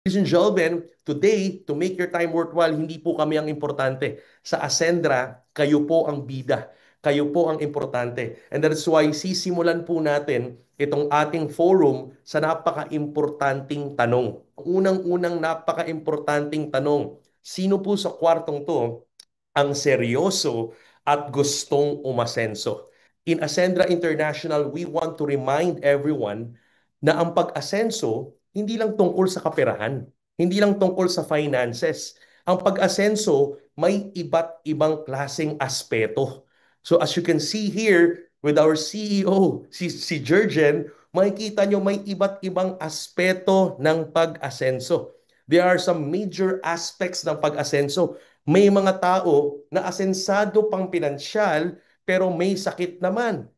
Ladies and gentlemen, today, to make your time worthwhile, hindi po kami ang importante. Sa Ascendra, kayo po ang bida. Kayo po ang importante. And that's why sisimulan po natin itong ating forum sa napaka-importanting tanong. Unang-unang napaka-importanting tanong, sino po sa kwartong to ang seryoso at gustong umasenso? In Ascendra International, we want to remind everyone na ang pag-asenso hindi lang tungkol sa kaperahan, hindi lang tungkol sa finances. Ang pag-asenso may iba't ibang klaseng aspeto. So as you can see here with our CEO, si Jurgen, makikita nyo may iba't ibang aspeto ng pag-asenso. There are some major aspects ng pag-asenso. May mga tao na asensado pang pinansyal pero may sakit naman.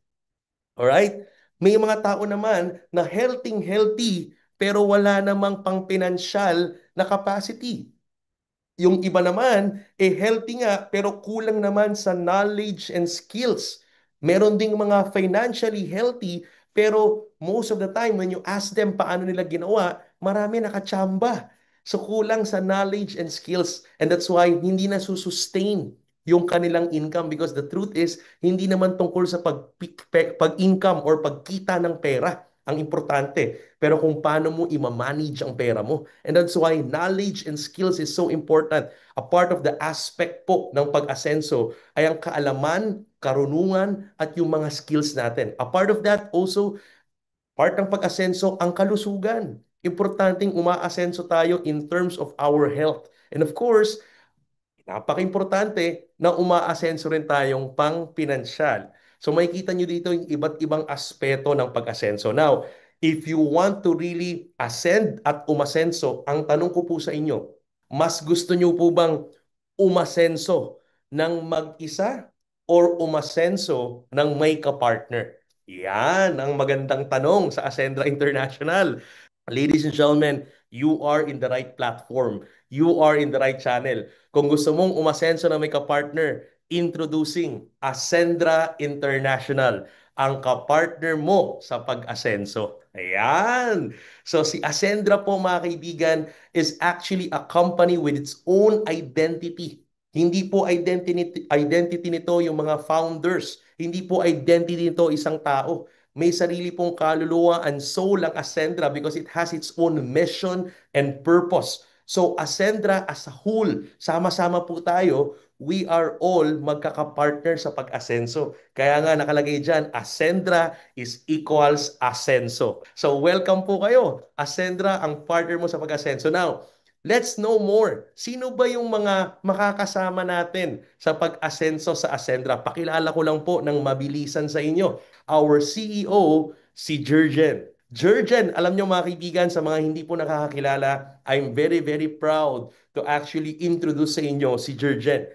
Alright? May mga tao naman na healthy pero wala namang pang-pinansyal na capacity. Yung iba naman, healthy nga, pero kulang naman sa knowledge and skills. Meron ding mga financially healthy, pero most of the time, when you ask them paano nila ginawa, marami nakachamba. So kulang sa knowledge and skills. And that's why hindi na sustain yung kanilang income because the truth is, hindi naman tungkol sa pag-income or pagkita ng pera ang importante. Pero kung paano mo i-manage ang pera mo. And that's why knowledge and skills is so important. A part of the aspect po ng pag-asenso ay ang kaalaman, karunungan, at yung mga skills natin. A part of that also, part ng pag-asenso, ang kalusugan. Importanteng umaasenso tayo in terms of our health. And of course, napaka-importante na umaasenso rin tayong pang-pinansyal. So makikita nyo dito yung iba't ibang aspeto ng pag-asenso. Now, if you want to really ascend at umasenso, ang tanong ko po sa inyo, mas gusto nyo po bang umasenso ng mag-isa or umasenso ng may kapartner? Yan ang magandang tanong sa Ascendra International. Ladies and gentlemen, you are in the right platform. You are in the right channel. Kung gusto mong umasenso na may kapartner, introducing Ascendra International, ang kapartner mo sa pag-asenso. Ayan! So si Ascendra po mga kaibigan is actually a company with its own identity. Hindi po identity nito yung mga founders. Hindi po identity nito isang tao. May sarili pong kaluluwa and soul ang Ascendra because it has its own mission and purpose. So Ascendra as a whole, sama-sama po tayo, we are all magkakapartner sa pag-asenso. Kaya nga nakalagay dyan, Ascendra is equals asenso. So welcome po kayo. Ascendra ang partner mo sa pag-asenso. Now, let's know more. Sino ba yung mga makakasama natin sa pag-asenso sa Ascendra? Pakilala ko lang po ng mabilisan sa inyo. Our CEO, si Jurgen. Jurgen, alam nyo mga kaibigan, sa mga hindi po nakakakilala, I'm very, very proud to actually introduce sa inyo si Jurgen.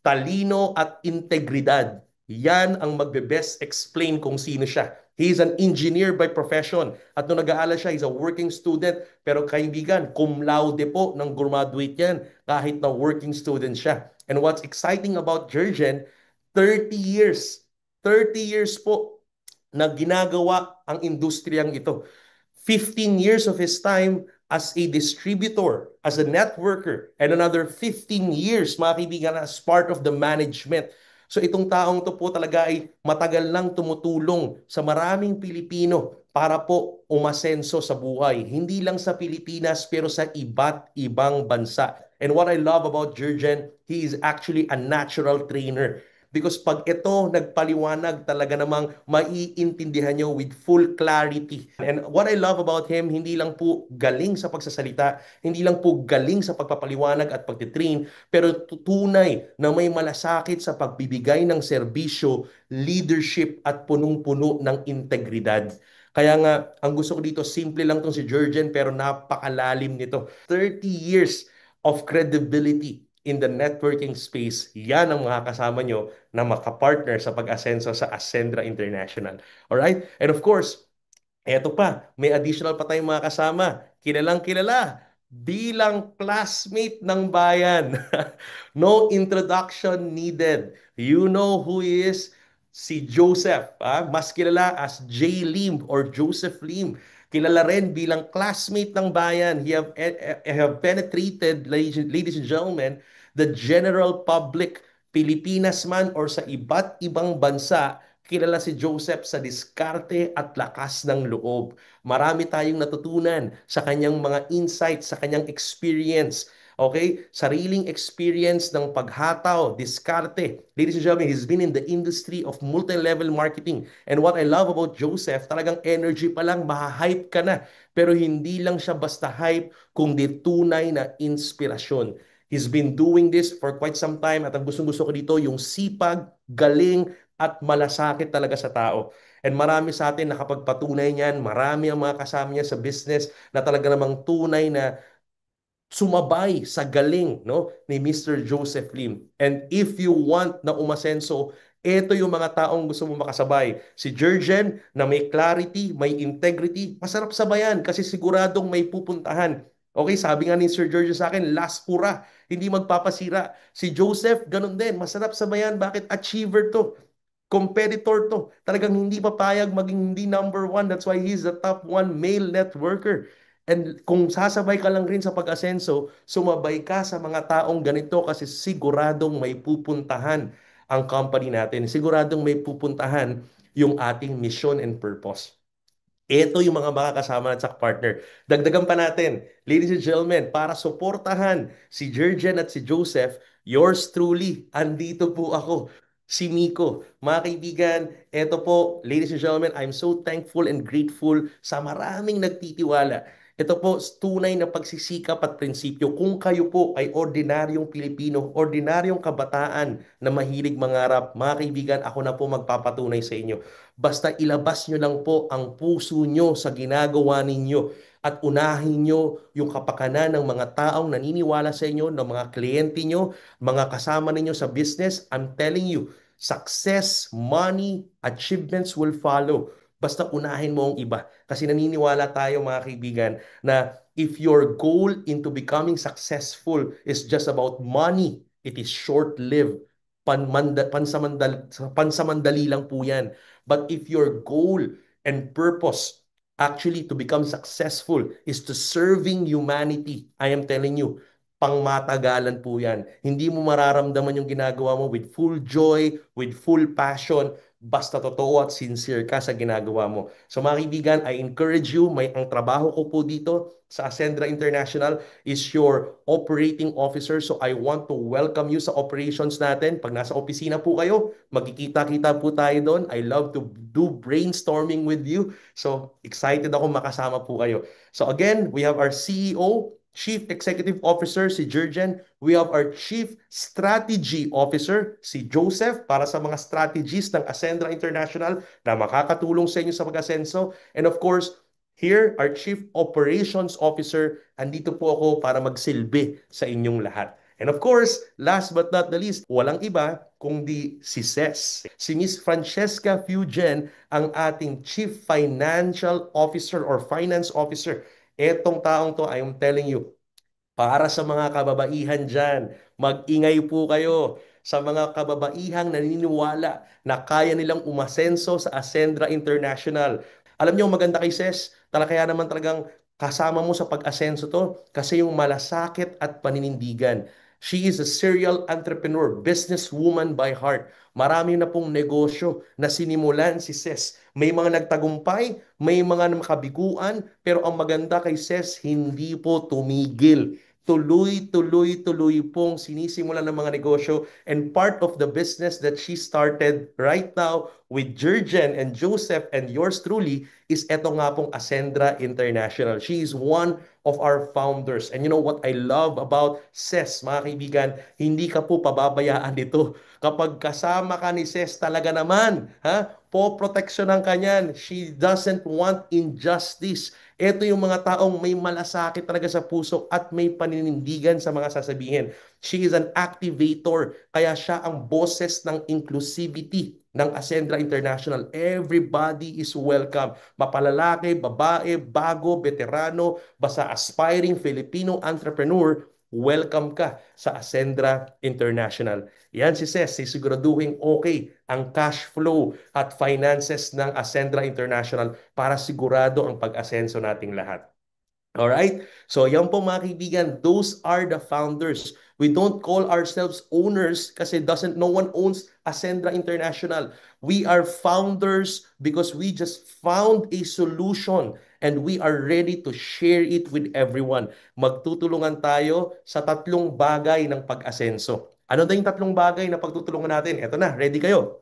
Talino at integridad. Yan ang magbe-best explain kung sino siya. He is an engineer by profession. At nung nag-aaral siya, he's a working student. Pero kaibigan, cum laude po ng graduate yan kahit na working student siya. And what's exciting about Jurgen, 30 years. 30 years po na ginagawa ang industriyang ito. 15 years of his time as a distributor, as a networker, and another 15 years, mga kaibigan, as part of the management. So itong taong to po talaga ay matagal nang tumutulong sa maraming Pilipino para po umasenso sa buhay. Hindi lang sa Pilipinas pero sa iba't ibang bansa. And what I love about Jurgen, he is actually a natural trainer. Because pag ito nagpaliwanag, talaga namang maiintindihan nyo with full clarity. And what I love about him, hindi lang po galing sa pagsasalita, hindi lang po galing sa pagpapaliwanag at pagtitrain, pero tunay na may malasakit sa pagbibigay ng serbisyo, leadership at punong-puno ng integridad. Kaya nga, ang gusto ko dito, simple lang tong si Jurgen pero napakalalim nito. 30 years of credibility in the networking space, yan ang mga kasama nyo na makapartner sa pag-asenso sa Ascendra International. Alright? And of course, eto pa, may additional pa tayong mga kasama. Kilalang kilala bilang classmate ng bayan. No introduction needed. You know who he is? Si Joseph. Mas kilala as J. Lim or Joseph Lim. Kilala rin bilang classmate ng bayan. He have penetrated, ladies and gentlemen, the general public, Pilipinas man or sa iba't ibang bansa, kilala si Joseph sa diskarte at lakas ng loob. Marami tayong natutunan sa kanyang mga insights, sa kanyang experience. Okay? Sariling experience ng paghataw, diskarte. Ladies and gentlemen, he's been in the industry of multi-level marketing. And what I love about Joseph, talagang energy pa lang, maha-hype ka na. Pero hindi lang siya basta hype, kundi tunay na inspirasyon. He's been doing this for quite some time at ang gustong-gusto ko dito, yung sipag, galing, at malasakit talaga sa tao. And marami sa atin nakapagpatunay niyan, marami ang mga kasama niya sa business na talaga namang tunay na sumabay sa galing no ni Mr. Joseph Lim. And if you want na umasenso, ito yung mga taong gusto mo makasabay. Si Jurgen na may clarity, may integrity, masarap sabayan kasi siguradong may pupuntahan. Okay, sabi nga ni Sir Jurgen sa akin, last hurrah, hindi magpapasira. Si Joseph, ganun din, masarap sabayan. Bakit? Achiever to. Competitor to. Talagang hindi papayag maging hindi number one. That's why he's the top one male networker. And kung sasabay ka lang rin sa pag-asenso, sumabay ka sa mga taong ganito kasi siguradong may pupuntahan ang company natin. Siguradong may pupuntahan yung ating mission and purpose. Ito yung mga makakasama at sa partner. Dagdagan pa natin, ladies and gentlemen, para suportahan si Jurgen at si Joseph, yours truly, andito po ako, si Miko. Mga kaibigan, ito po, ladies and gentlemen, I'm so thankful and grateful sa maraming nagtitiwala. Ito po, tunay na pagsisikap at prinsipyo. Kung kayo po ay ordinaryong Pilipino, ordinaryong kabataan na mahilig mangarap, mga kaibigan, ako na po magpapatunay sa inyo. Basta ilabas nyo lang po ang puso nyo sa ginagawa ninyo at unahin nyo yung kapakanan ng mga taong naniniwala sa inyo, ng mga kliyente nyo, mga kasama ninyo sa business. I'm telling you, success, money, achievements will follow. Basta unahin mo ang iba. Kasi naniniwala tayo mga kaibigan na if your goal into becoming successful is just about money, it is short-lived. Pansamandali lang po yan. But if your goal and purpose actually to become successful is to serving humanity, I am telling you, pangmatagalan po yan. Hindi mo mararamdaman yung ginagawa mo with full joy, with full passion, basta totoo at sincere ka sa ginagawa mo. So mga kaibigan, I encourage you, ang trabaho ko po dito sa Ascendra International is your operating officer. So I want to welcome you sa operations natin. Pag nasa opisina po kayo, magkikita-kita po tayo doon. I love to do brainstorming with you. So excited ako makasama po kayo. So again, we have our CEO, Chief Executive Officer si Jurgen. We have our Chief Strategy Officer si Joseph para sa mga strategies ng Ascendra International na makakatulong sa inyo sa pag-asenso. And of course, here, our Chief Operations Officer, andito po ako para magsilbi sa inyong lahat. And of course, last but not the least, walang iba kundi si Ces. Si Miss Francesca Fugen, ang ating Chief Financial Officer or Finance Officer. Etong taong to, I am telling you, para sa mga kababaihan dyan, mag-ingay po kayo sa mga kababaihang naniniwala na kaya nilang umasenso sa Ascendra International. Alam niyo, maganda kay Ses, kaya naman talagang kasama mo sa pag-asenso to kasi yung malasakit at paninindigan. She is a serial entrepreneur, businesswoman by heart. Marami na pong negosyo na sinimulan si Ses. May mga nagtagumpay, may mga makabiguan, pero ang maganda kay Ses, hindi po tumigil. Tuloy pong sinisimulan ng mga negosyo and part of the business that she started right now with Jurgen and Joseph and yours truly is eto nga pong Ascendra International. She is one of our founders. And you know what I love about Ses, mga kaibigan, hindi ka po pababayaan nito. Kapag kasama ka ni Ses talaga naman, poproteksyonan ka niyan. She doesn't want injustice. Ito yung mga taong may malasakit talaga sa puso at may paninindigan sa mga sasabihin. She is an activator, kaya siya ang boses ng inclusivity ng Ascendra International. Everybody is welcome. Mapalalaki, babae, bago, veterano, basta aspiring Filipino entrepreneur, welcome ka sa Ascendra International. Yan si Ses, sisiguraduhin okay ang cash flow at finances ng Ascendra International para sigurado ang pag-asenso nating lahat. Alright? So yan po mga kaibigan, those are the founders. We don't call ourselves owners kasi no one owns Ascendra International. We are founders because we just found a solution and we are ready to share it with everyone. Magtutulungan tayo sa tatlong bagay ng pag-asenso. Ano daw yung tatlong bagay na pagtutulungan natin? Eto na, ready kayo?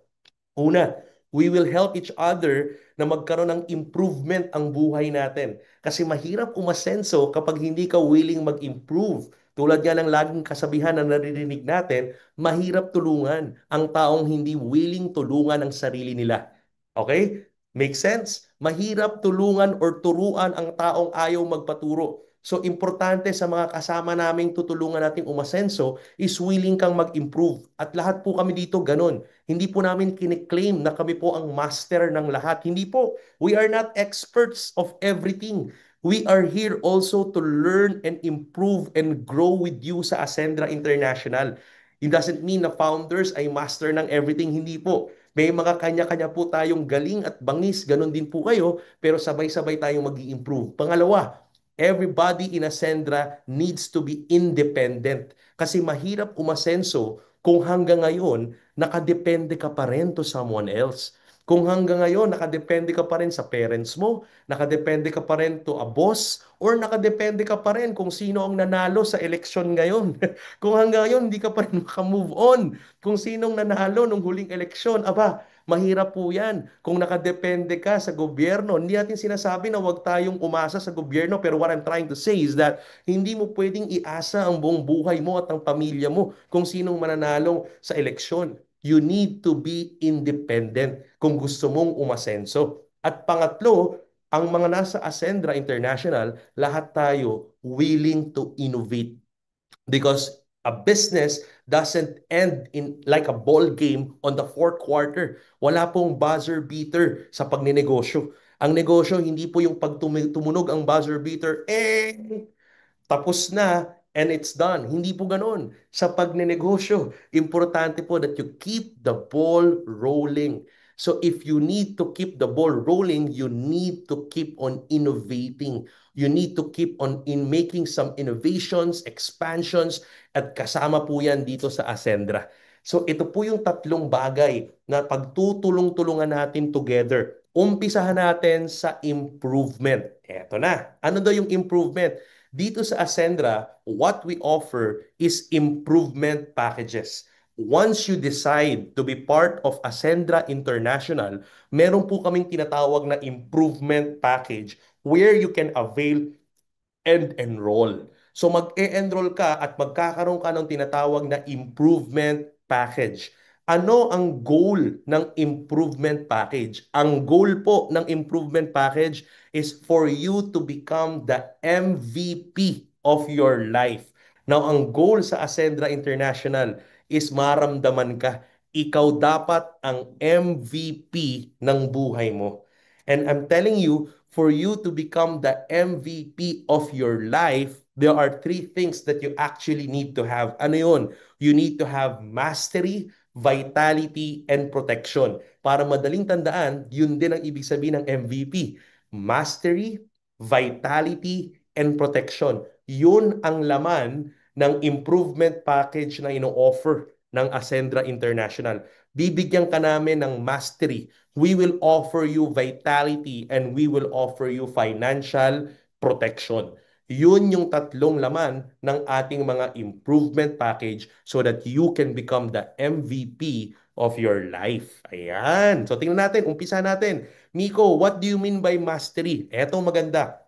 Una, we will help each other na magkaroon ng improvement ang buhay natin. Kasi mahirap umasenso kapag hindi ka willing mag-improve. Tulad nga ng laging kasabihan na naririnig natin, mahirap tulungan ang taong hindi willing tulungan ang sarili nila. Okay? Make sense? Mahirap tulungan or turuan ang taong ayaw magpaturo. So, importante sa mga kasama naming tutulungan nating umasenso is willing kang mag-improve. At lahat po kami dito ganun. Hindi po namin kiniklaim na kami po ang master ng lahat. Hindi po. We are not experts of everything. We are here also to learn and improve and grow with you sa Ascendra International. It doesn't mean na founders ay master ng everything. Hindi po. May mga kanya-kanya po tayong galing at bangis. Ganon din po kayo. Pero sabay-sabay tayong mag improve. Pangalawa, everybody in Ascendra needs to be independent. Kasi mahirap umasenso kung hanggang ngayon nakadepende ka pa rin to someone else. Kung hanggang ngayon nakadepende ka pa rin sa parents mo, nakadepende ka pa rin to a boss, or nakadepende ka pa rin kung sino ang nanalo sa eleksyon ngayon. Kung hanggang ngayon hindi ka pa rin makamove on kung sinong nanalo nung huling eleksyon, aba, mahirap po yan. Kung nakadepende ka sa gobyerno, hindi natin sinasabi na huwag tayong umasa sa gobyerno, pero what I'm trying to say is that hindi mo pwedeng iasa ang buong buhay mo at ang pamilya mo kung sinong mananalo sa eleksyon. You need to be independent kung gusto mong umasenso. At pangatlo, ang mga nasa Ascendra International, lahat tayo willing to innovate. Because a business doesn't end in like a ball game on the fourth quarter. Wala pong buzzer beater sa pagninegosyo. Ang negosyo, hindi po yung pag tumunog ang buzzer beater, tapos na and it's done. Hindi po ganon. Sa pagnenegosyo, importante po that you keep the ball rolling. So if you need to keep the ball rolling, you need to keep on innovating. You need to keep on in making some innovations, expansions, at kasama po yan dito sa Ascendra. So ito po yung tatlong bagay na pagtutulong-tulungan natin together. Umpisahan natin sa improvement. Eto na. Ano daw yung improvement? Dito sa Ascendra, what we offer is improvement packages. Once you decide to be part of Ascendra International, meron po kaming tinatawag na improvement package where you can avail and enroll. So mag-e-enroll ka at magkakaroon ka ng tinatawag na improvement package. Ano ang goal ng improvement package? Ang goal po ng improvement package is for you to become the MVP of your life. Now, ang goal sa Ascendra International is maramdaman ka. Ikaw dapat ang MVP ng buhay mo. And I'm telling you, for you to become the MVP of your life, there are three things that you actually need to have. Ano yun? You need to have mastery, vitality, and protection. Para madaling tandaan, yun din ang ibig sabihin ng MVP. Mastery, vitality, and protection. Yun ang laman ng improvement package na ino-offer ng Ascendra International. Bibigyan ka namin ng mastery. We will offer you vitality and we will offer you financial protection. Yun yung tatlong laman ng ating mga improvement package so that you can become the MVP of your life. Ayan. So tingnan natin, umpisa natin. Miko, what do you mean by mastery? Eto maganda.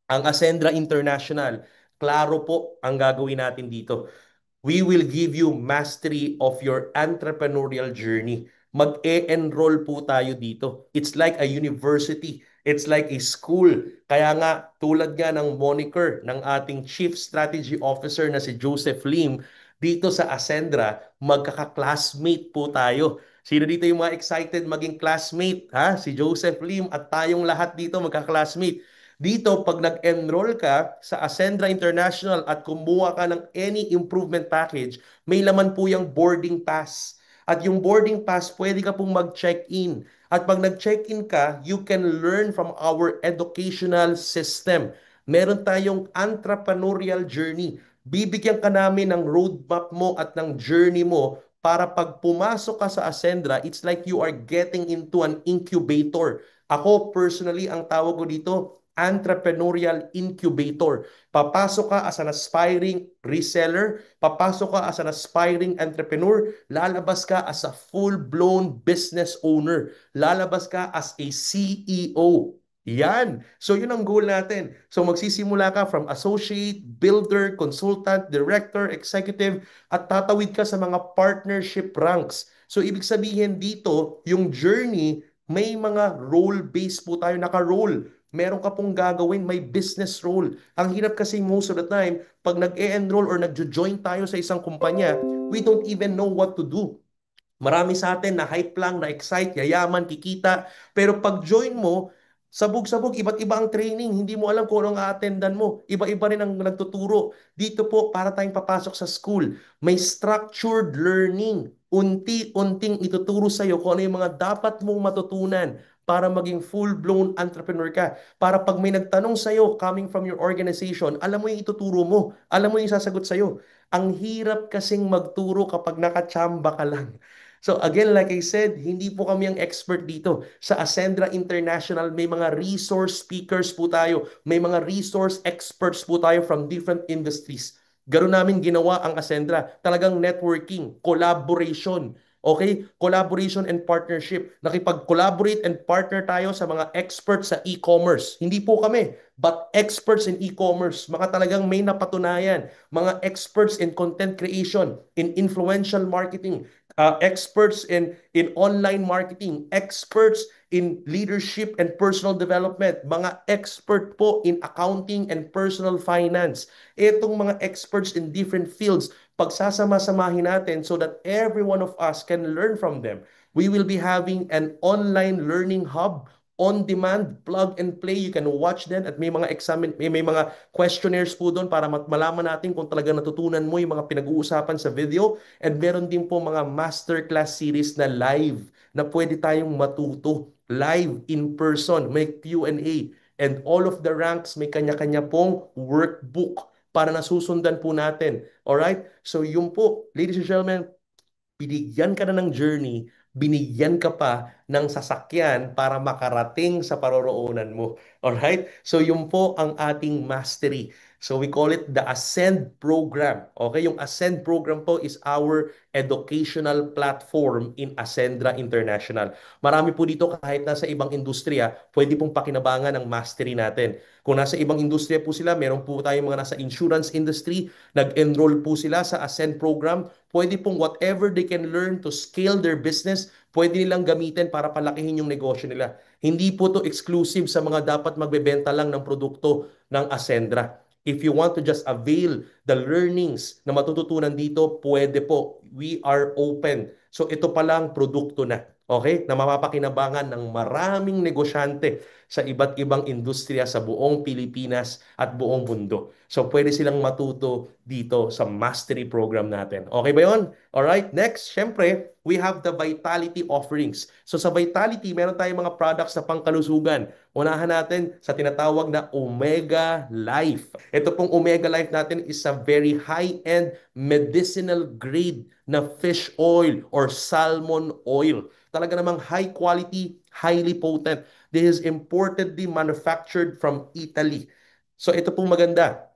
Ang Ascendra International, klaro po ang gagawin natin dito. We will give you mastery of your entrepreneurial journey. Mag-e-enroll po tayo dito. It's like a university. It's like a school. Kaya nga, tulad nga ng moniker ng ating Chief Strategy Officer na si Joseph Lim, dito sa Ascendra, magkaka-classmate po tayo. Sino dito yung mga excited maging classmate? Ha? Si Joseph Lim at tayong lahat dito magka-classmate. Dito, pag nag-enroll ka sa Ascendra International at kumuha ka ng any improvement package, may laman po yung boarding pass. At yung boarding pass, pwede ka pong mag-check-in. At pag nag-check-in ka, you can learn from our educational system. Meron tayong entrepreneurial journey. Bibigyan ka namin ng roadmap mo at ng journey mo para pag pumasok ka sa Ascendra, it's like you are getting into an incubator. Ako personally, ang tawag ko dito, entrepreneurial incubator. Papasok ka as an aspiring reseller, papasok ka as an aspiring entrepreneur, lalabas ka as a full-blown business owner, lalabas ka as a CEO. Yan. So yun ang goal natin. So magsisimula ka from associate, builder, consultant, director, executive, at tatawid ka sa mga partnership ranks. So ibig sabihin dito, yung journey, may mga role-based po tayo, naka-role. Meron ka pong gagawin, may business role. Ang hirap kasi most of the time, pag nag-e-enroll or nag-join tayo sa isang kumpanya, we don't even know what to do. Marami sa atin na hype lang, na excite, yayaman, kikita. Pero pag join mo, sabog-sabog, iba't iba ang training. Hindi mo alam kung anong a-attendan mo. Iba-iba rin ang nagtuturo. Dito po, para tayong papasok sa school, may structured learning. Unti-unting ituturo sa'yo kung ano yung mga dapat mong matutunan para maging full-blown entrepreneur ka. Para pag may nagtanong sa'yo coming from your organization, alam mo yung ituturo mo. Alam mo yung sasagot sa'yo. Ang hirap kasing magturo kapag nakachamba ka lang. So again, like I said, hindi po kami ang expert dito. Sa Ascendra International, may mga resource speakers po tayo. May mga resource experts po tayo from different industries. Ganoon namin ginawa ang Ascendra. Talagang networking, collaboration. Okay? Collaboration and partnership. Nakipag-collaborate and partner tayo sa mga experts sa e-commerce. Hindi po kami, but experts in e-commerce. Mga talagang may napatunayan. Mga experts in content creation, in influential marketing, experts in online marketing, experts in leadership and personal development, mga expert po in accounting and personal finance. Itong mga experts in different fields, pagsasama-samahin natin so that every one of us can learn from them. We will be having an online learning hub on demand, plug and play. You can watch them at may mga may mga questionnaires po doon para malaman natin kung talaga natutunan mo yung mga pinag-uusapan sa video. And meron din po mga masterclass series na live na pwede tayong matuto live in person. May Q&A. And all of the ranks may kanya-kanya pong workbook para nasusundan po natin. Alright? So yun po, ladies and gentlemen, binigyan ka na ng journey, binigyan ka pa ng sasakyan para makarating sa paroroonan mo. Alright? So yun po ang ating mastery. So we call it the Ascend Program. Okay? Yung Ascend Program po is our educational platform in Ascendra International. Marami po dito kahit nasa ibang industriya, pwede pong pakinabangan ang mastery natin. Kung nasa ibang industriya po sila, meron po tayong mga nasa insurance industry, nag-enroll po sila sa Ascend Program, pwede pong whatever they can learn to scale their business, pwede nilang gamitin para palakihin yung negosyo nila. Hindi po to exclusive sa mga dapat magbebenta lang ng produkto ng Ascendra. If you want to just avail the learnings na matututunan dito, pwede po. We are open. So ito pa lang produkto na. Okay? Na mapapakinabangan ng maraming negosyante sa iba't ibang industriya sa buong Pilipinas at buong mundo. So pwede silang matuto dito sa mastery program natin. Okay ba yun? Alright, next, syempre, we have the Vitality offerings. So sa Vitality, meron tayong mga products na pangkalusugan. Unahan natin sa tinatawag na Omega Life. Ito pong Omega Life natin is a very high-end medicinal grade na fish oil or salmon oil. Talaga namang high quality, highly potent. This is importedly manufactured from Italy. So ito pong maganda.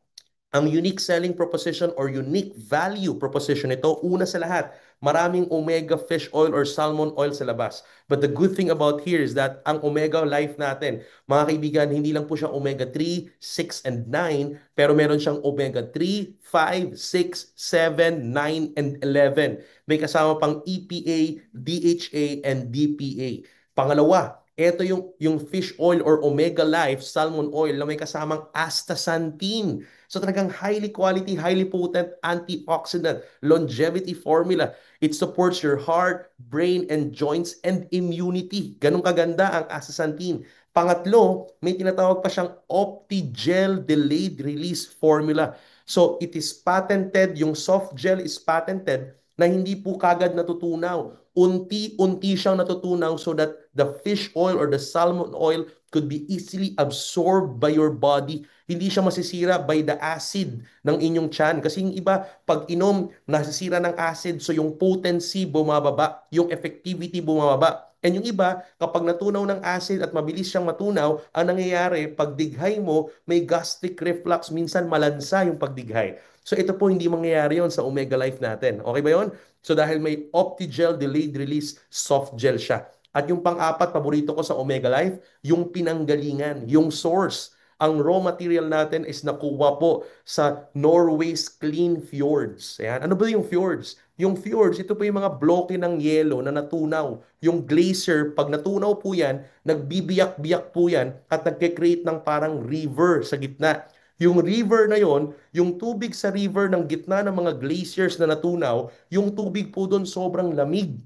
Ang unique selling proposition or unique value proposition nito, una sa lahat, maraming omega fish oil or salmon oil sa labas. But the good thing about here is that ang omega life natin, mga kaibigan, hindi lang po siya omega 3, 6, and 9, pero meron siyang omega 3, 5, 6, 7, 9, and 11. May kasama pang EPA, DHA, and DPA. Pangalawa, ito yung fish oil or omega life salmon oil na may kasamang astaxanthin. So talagang highly quality, highly potent antioxidant, longevity formula. It supports your heart, brain, and joints and immunity. Ganun kaganda ang astaxanthin. Pangatlo, may tinatawag pa siyang Optigel Delayed Release Formula. So it is patented, yung soft gel is patented na hindi po kagad natutunaw. Unti-unti siyang natutunaw so that the fish oil or the salmon oil could be easily absorbed by your body. Hindi siya masisira by the acid ng inyong tiyan. Kasi yung iba, pag inom, nasisira ng acid, so yung potency bumababa, yung effectivity bumababa. And yung iba, kapag natunaw ng acid at mabilis siyang matunaw, ang nangyayari, pag dighay mo, may gastric reflux, minsan malansa yung pagdighay. So ito po, hindi mangyayari yon sa Omega Life natin. Okay ba yon? So dahil may Optigel Delayed Release Soft Gel siya. At yung pang-apat, paborito ko sa Omega Life, yung pinanggalingan, yung source. Ang raw material natin is nakuha po sa Norway's clean fjords. Ayan. Ano ba yung fjords? Yung fjords, ito po yung mga bloke ng yelo na natunaw. Yung glacier, pag natunaw po yan, nagbibiyak-biyak po yan at nagke-create ng parang river sa gitna. Yung river na yon, yung tubig sa river ng gitna ng mga glaciers na natunaw, yung tubig po doon sobrang lamig,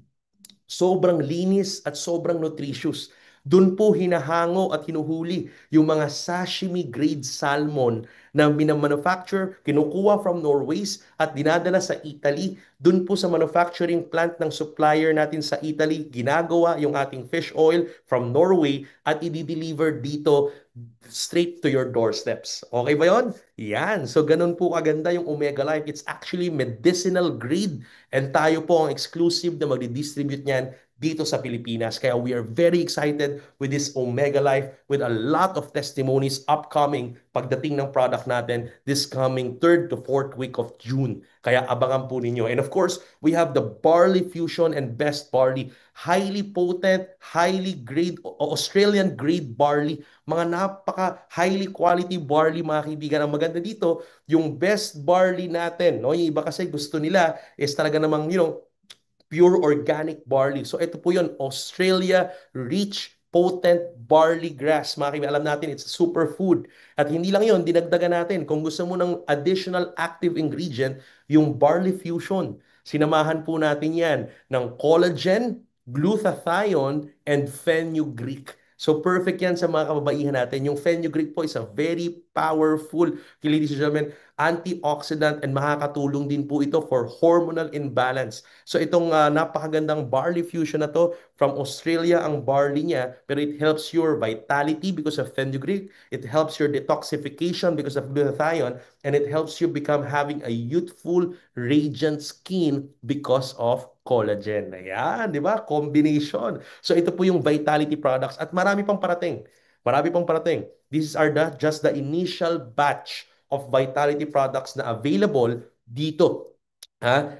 sobrang linis at sobrang nutritious. Doon po hinahango at hinuhuli yung mga sashimi grade salmon na minamanufacture, kinukuha from Norway's at dinadala sa Italy. Doon po sa manufacturing plant ng supplier natin sa Italy, ginagawa yung ating fish oil from Norway at i-deliver dito straight to your doorsteps. Okay ba yon? Yan. So, ganun po kaganda yung Omega Life. It's actually medicinal grade and tayo po ang exclusive na magdi-distribute niyan dito sa Pilipinas. Kaya we are very excited with this Omega Life with a lot of testimonies upcoming pagdating ng product natin this coming 3rd to 4th week of June. Kaya abangan po ninyo. And of course, we have the Barley Fusion and Best Barley. Highly potent, highly grade, Australian grade barley. Mga napaka highly quality barley mga kaibigan. Ang maganda dito, yung best barley natin, no? Yung iba kasi gusto nila is talaga namang, pure organic barley. So ito po yun, Australia Rich Potent Barley Grass. Mga kaibigan, alam natin, it's a superfood. At hindi lang yun, dinagdagan natin. Kung gusto mo ng additional active ingredient, yung Barley Fusion. Sinamahan po natin yan ng collagen, glutathione, and fenugreek. So perfect yan sa mga kababaihan natin. Yung fenugreek po is a very powerful, ladies and gentlemen, antioxidant and makakatulong din po ito for hormonal imbalance. So itong napakagandang barley fusion na to, from Australia ang barley niya, pero it helps your vitality because of fenugreek, it helps your detoxification because of glutathione, and it helps you become having a youthful, radiant skin because of collagen. Ayan, di ba? Combination. So ito po yung vitality products at marami pang parating. Marami pang parating. Just the initial batch of vitality products na available dito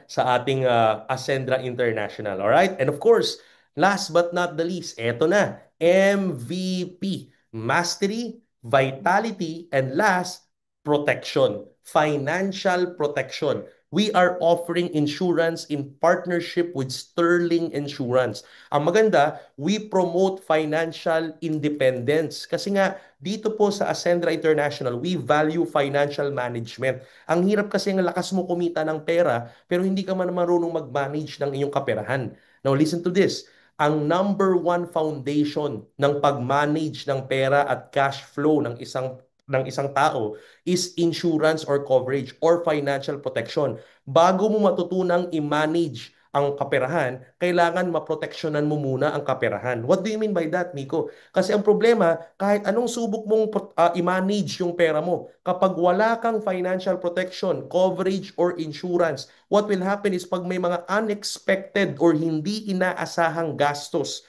sa ating Ascendra International. All right? And of course, last but not the least, eto na, MVP, Mastery, Vitality, and last, Protection, Financial Protection. We are offering insurance in partnership with Sterling Insurance. Ang maganda, we promote financial independence. Kasi nga, dito po sa Ascendra International, we value financial management. Ang hirap kasi ng lakas mo kumita ng pera, pero hindi ka man marunong mag-manage ng iyong kaperahan. Now listen to this. Ang number one foundation ng pag-manage ng pera at cash flow ng isang tao is insurance or coverage or financial protection. Bago mo matutunang i-manage ang kaperahan, kailangan maproteksyonan mo muna ang kaperahan. What do you mean by that, Nico? Kasi ang problema, kahit anong subok mong i-manage yung pera mo, kapag wala kang financial protection, coverage, or insurance, what will happen is pag may mga unexpected or hindi inaasahang gastos,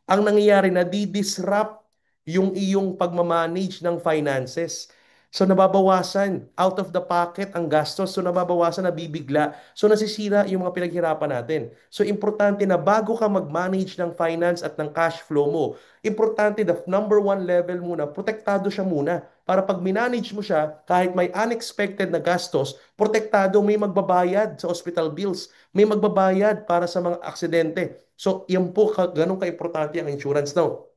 ang nangyayari na di-disrupt yung iyong pagmamanage ng finances. So nababawasan out of the pocket ang gastos. So nababawasan, nabibigla. So nasisira yung mga pinaghirapan natin. So importante na bago ka mag-manage ng finance at ng cash flow mo, importante the number one level muna, protektado siya muna. Para pag minanage mo siya, kahit may unexpected na gastos, protektado, may magbabayad sa hospital bills, may magbabayad para sa mga aksidente. So yan po, ganun ka-importante ang insurance now.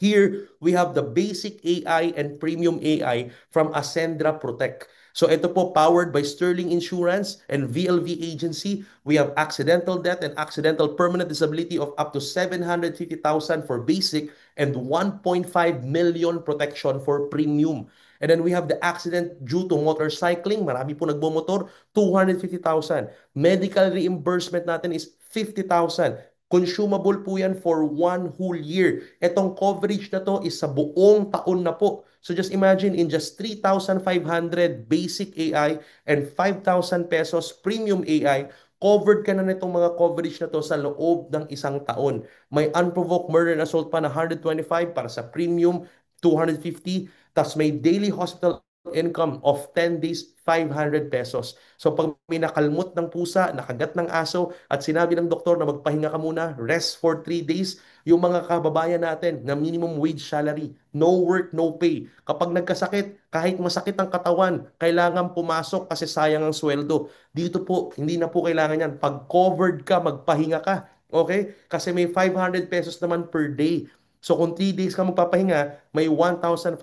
Here, we have the basic AI and premium AI from Ascendra Protect. So ito po, powered by Sterling Insurance and VLV Agency. We have accidental death and accidental permanent disability of up to 750,000 for basic and 1.5 million protection for premium. And then we have the accident due to motorcycling. Marami po nagbomotor, 250,000. Medical reimbursement natin is 50,000. Consumable po yan for 1 whole year. Etong coverage na to is sa buong taon na po. So just imagine in just 3,500 basic AI and 5,000 pesos premium AI, covered ka na nitong mga coverage na to sa loob ng isang taon. May unprovoked murder and assault pa na 125 para sa premium, 250. Tapos may daily hospital income of 10 days, 500 pesos. So pag may nakalmot ng pusa, nakagat ng aso, at sinabi ng doktor na magpahinga ka muna, rest for 3 days, yung mga kababayan natin na minimum wage salary, no work, no pay. Kapag nagkasakit, kahit masakit ang katawan, kailangan pumasok kasi sayang ang sweldo. Dito po, hindi na po kailangan yan. Pag covered ka, magpahinga ka. Okay? Kasi may 500 pesos naman per day. So kung 3 days ka magpapahinga, may 1,500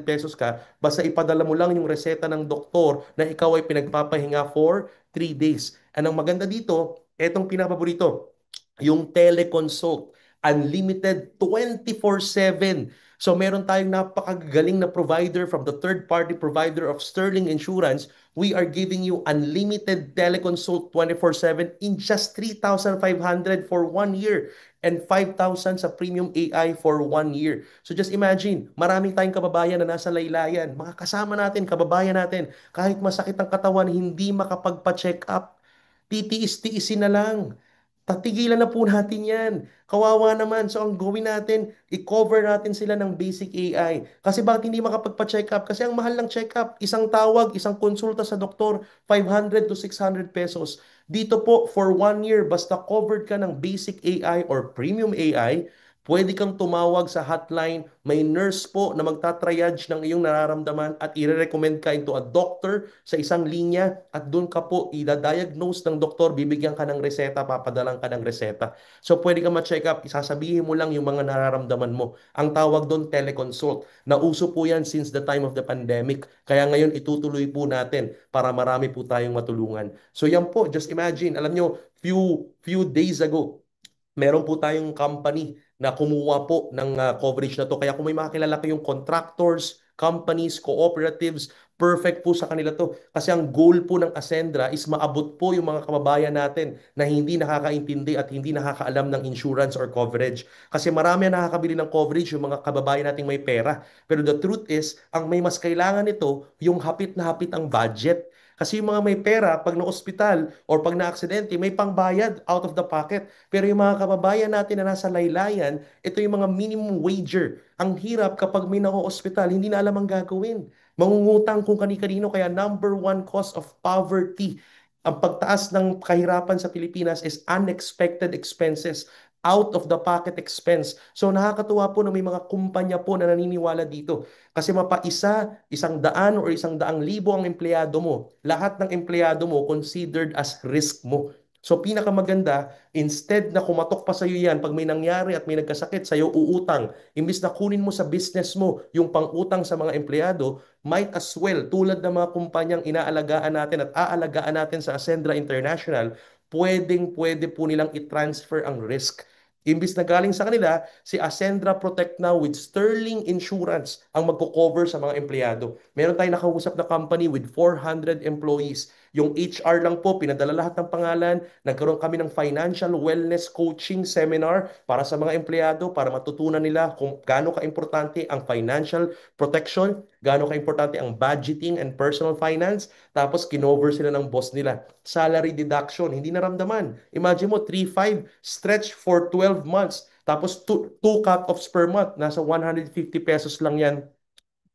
pesos ka, basta ipadala mo lang yung reseta ng doktor na ikaw ay pinagpapahinga for 3 days. Anong maganda dito, etong pinapaborito, yung teleconsult, unlimited 24/7. So meron tayong napakagaling na provider from the third-party provider of Sterling Insurance. We are giving you unlimited teleconsult 24/7 in just 3,500 for 1 year and 5,000 sa premium AI for 1 year. So just imagine, maraming tayong kababayan na nasa laylayan, mga kasama natin, kababayan natin, kahit masakit ang katawan, hindi makapagpa-check up. Titiis-tiisin na lang. Tatigilan na po natin yan. Kawawa naman. So ang gawin natin, i-cover natin sila ng basic AI. Kasi bakit hindi makapagpa-check up? Kasi ang mahal ng check up, isang tawag, isang konsulta sa doktor, 500 to 600 pesos. Dito po, for 1 year, basta covered ka ng basic AI or premium AI, pwede kang tumawag sa hotline. May nurse po na magta-triage ng iyong nararamdaman at i-recommend ka into a doctor sa isang linya at doon ka po i-diagnose ng doktor, bibigyan ka ng reseta, papadalang ka ng reseta. So pwede ka ma-check up, isasabihin mo lang yung mga nararamdaman mo. Ang tawag doon teleconsult. Nauso po yan since the time of the pandemic. Kaya ngayon itutuloy po natin para marami po tayong matulungan. So yan po, just imagine, alam nyo, few days ago, meron po tayong company na kumuha po ng coverage na to. Kaya kung may mga kilala kayong contractors, companies, cooperatives, perfect po sa kanila to. Kasi ang goal po ng Ascendra is maabot po yung mga kababayan natin na hindi nakakaintindi at hindi nakakaalam ng insurance or coverage. Kasi marami ang nakakabili ng coverage yung mga kababayan nating may pera. Pero the truth is, ang may mas kailangan nito, yung hapit na hapit ang budget. Kasi yung mga may pera, pag na-ospital or pag na-aksidente, may pangbayad out of the pocket. Pero yung mga kababayan natin na nasa laylayan, ito yung mga minimum wager. Ang hirap kapag may nako-ospital, hindi na alam ang gagawin. Mangungutang kung kani-kanino, kaya number one cause of poverty. Ang pagtaas ng kahirapan sa Pilipinas is unexpected expenses, out of the pocket expense. So nakakatuwa po na may mga kumpanya po na naniniwala dito. Kasi mapaisa, 100 or 100,000 ang empleyado mo. Lahat ng empleyado mo considered as risk mo. So pinakamaganda, instead na kumatok pa sa'yo yan, pag may nangyari at may nagkasakit sa'yo, uutang. Imbis na kunin mo sa business mo yung pang-utang sa mga empleyado, might as well, tulad ng mga kumpanyang inaalagaan natin at aalagaan natin sa Ascendra International, pwede po nilang i-transfer ang risk. Imbis na galing sa kanila, si Ascendra Protect Now with Sterling Insurance ang magko-cover sa mga empleyado. Meron tayong nakausap na company with 400 employees. Yung HR lang po, pinadala lahat ng pangalan. Nagkaroon kami ng financial wellness coaching seminar para sa mga empleyado para matutunan nila kung gaano ka-importante ang financial protection, gaano ka-importante ang budgeting and personal finance. Tapos kinover sila ng boss nila. Salary deduction, hindi naramdaman. Imagine mo, 3,500 stretch for 12 months. Tapos two cut-offs per month. Nasa 150 pesos lang yan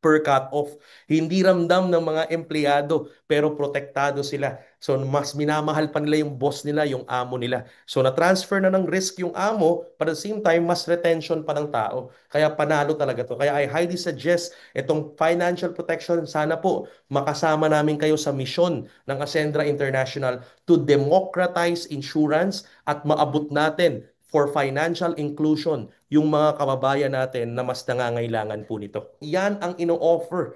per cut-off. Hindi ramdam ng mga empleyado pero protektado sila. So mas minamahal pa nila yung boss nila, yung amo nila. So na-transfer na ng risk yung amo, but at the same time, mas retention pa ng tao. Kaya panalo talaga to. Kaya I highly suggest itong financial protection. Sana po makasama namin kayo sa misyon ng Ascendra International to democratize insurance at maabot natin for financial inclusion yung mga kababayan natin na mas nangangailangan po nito. Yan ang ino-offer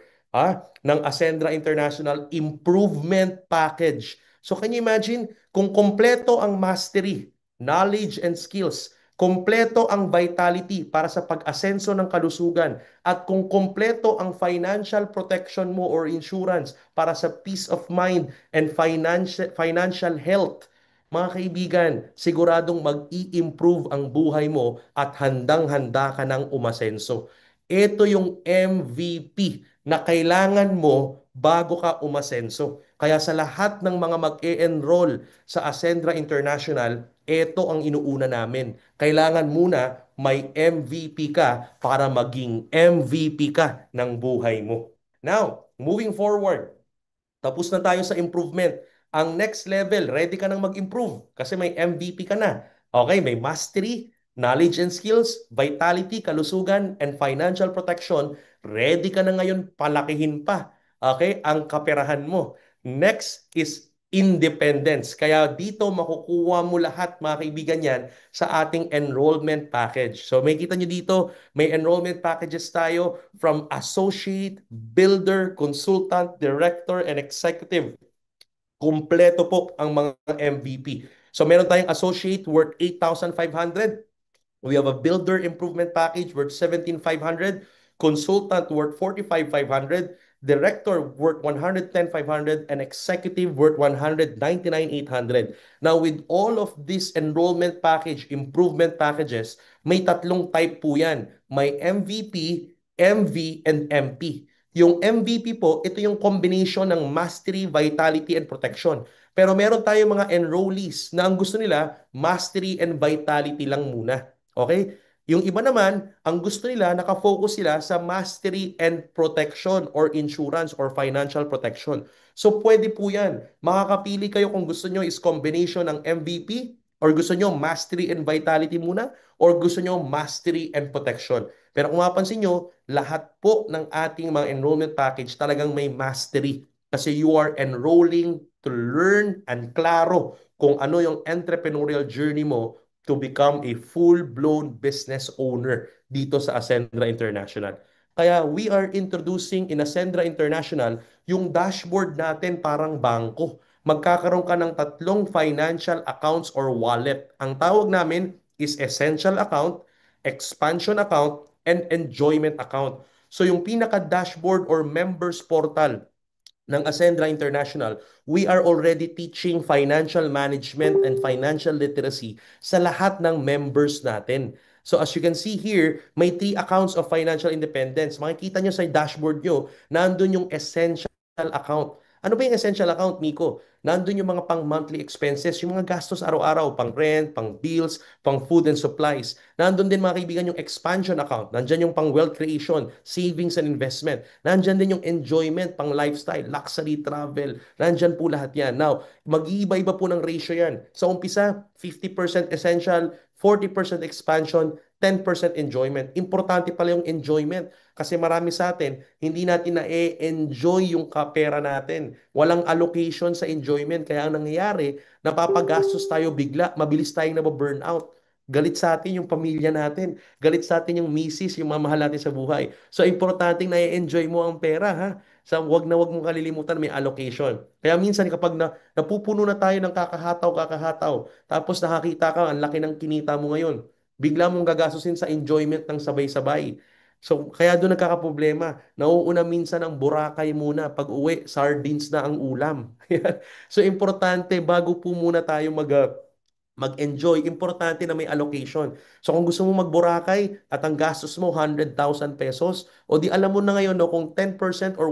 ng Ascendra International Improvement Package. So can you imagine kung kompleto ang mastery, knowledge and skills, kompleto ang vitality para sa pag-asenso ng kalusugan, at kung kompleto ang financial protection mo or insurance para sa peace of mind and financial health, mga kaibigan, siguradong mag-i-improve ang buhay mo at handang-handa ka ng umasenso. Ito yung MVP na kailangan mo bago ka umasenso. Kaya sa lahat ng mga mag-e-enroll sa Ascendra International, ito ang inuuna namin. Kailangan muna may MVP ka para maging MVP ka ng buhay mo. Now, moving forward, tapos na tayo sa improvement. Ang next level, ready ka nang mag-improve kasi may MVP ka na. Okay, may mastery, knowledge and skills, vitality, kalusugan, and financial protection. Ready ka na ngayon palakihin pa. Okay, ang kaperahan mo. Next is independence. Kaya dito makukuha mo lahat, mga kaibigan, yan sa ating enrollment package. So may kita nyo dito, may enrollment packages tayo from associate, builder, consultant, director, and executive. Kumpleto po ang mga MVP. So meron tayong associate worth 8,500. We have a builder improvement package worth 17,500, consultant worth 45,500, director worth 110,500, and executive worth 199,800. Now, with all of this enrollment package, improvement packages, may tatlong type po yan. May MVP, MV, and MP. Yung MVP po, ito yung combination ng mastery, vitality, and protection. Pero meron tayong mga enrollees na ang gusto nila, mastery and vitality lang muna. Okay? Yung iba naman, ang gusto nila, nakafocus sila sa mastery and protection or insurance or financial protection. So pwede po yan. Makakapili kayo kung gusto nyo is combination ng MVP or gusto nyo mastery and vitality muna or gusto nyo mastery and protection. Pero kung mapansin nyo, lahat po ng ating mga enrollment package talagang may mastery kasi you are enrolling to learn and klaro kung ano yung entrepreneurial journey mo to become a full-blown business owner dito sa Ascendra International. Kaya we are introducing in Ascendra International yung dashboard natin parang bangko. Magkakaroon ka ng tatlong financial accounts or wallet. Ang tawag namin is essential account, expansion account, and enjoyment account. So yung pinaka-dashboard or members portal ng Ascendra International, we are already teaching financial management and financial literacy sa lahat ng members natin. So as you can see here, may 3 accounts of financial independence. Makikita nyo sa dashboard nyo, nandun yung essential account. Ano ba yung essential account, Miko? Nandun yung mga pang monthly expenses, yung mga gastos araw-araw, pang rent, pang bills, pang food and supplies. Nandun din mga kaibigan yung expansion account. Nandyan yung pang wealth creation, savings and investment. Nandyan din yung enjoyment, pang lifestyle, luxury travel. Nandyan po lahat yan. Now, mag-iiba-iba po ng ratio yan. Sa umpisa, 50% essential, 40% expansion, 10% enjoyment. Importante pala yung enjoyment kasi marami sa atin, hindi natin na-enjoy yung kapera natin. Walang allocation sa enjoyment. Kaya ang nangyayari, napapagastos tayo bigla, mabilis tayong nababurnout. Galit sa atin yung pamilya natin. Galit sa atin yung misis, yung mamahal natin sa buhay. So, importante na-enjoy mo ang pera, ha? So, wag mong kalilimutan may allocation. Kaya minsan kapag napupuno na tayo ng kakahataw, tapos nakakita ka, ang laki ng kinita mo ngayon, bigla mong gagastusin sa enjoyment ng sabay-sabay. So, kaya doon nagkakaproblema. Nauuna minsan ang Boracay muna. Pag uwi, sardines na ang ulam. So, importante, bago po muna tayo mag-enjoy, importante na may allocation. So kung gusto mo mag-Boracay at ang gastos mo 100,000 pesos, o di alam mo na ngayon no, kung 10% or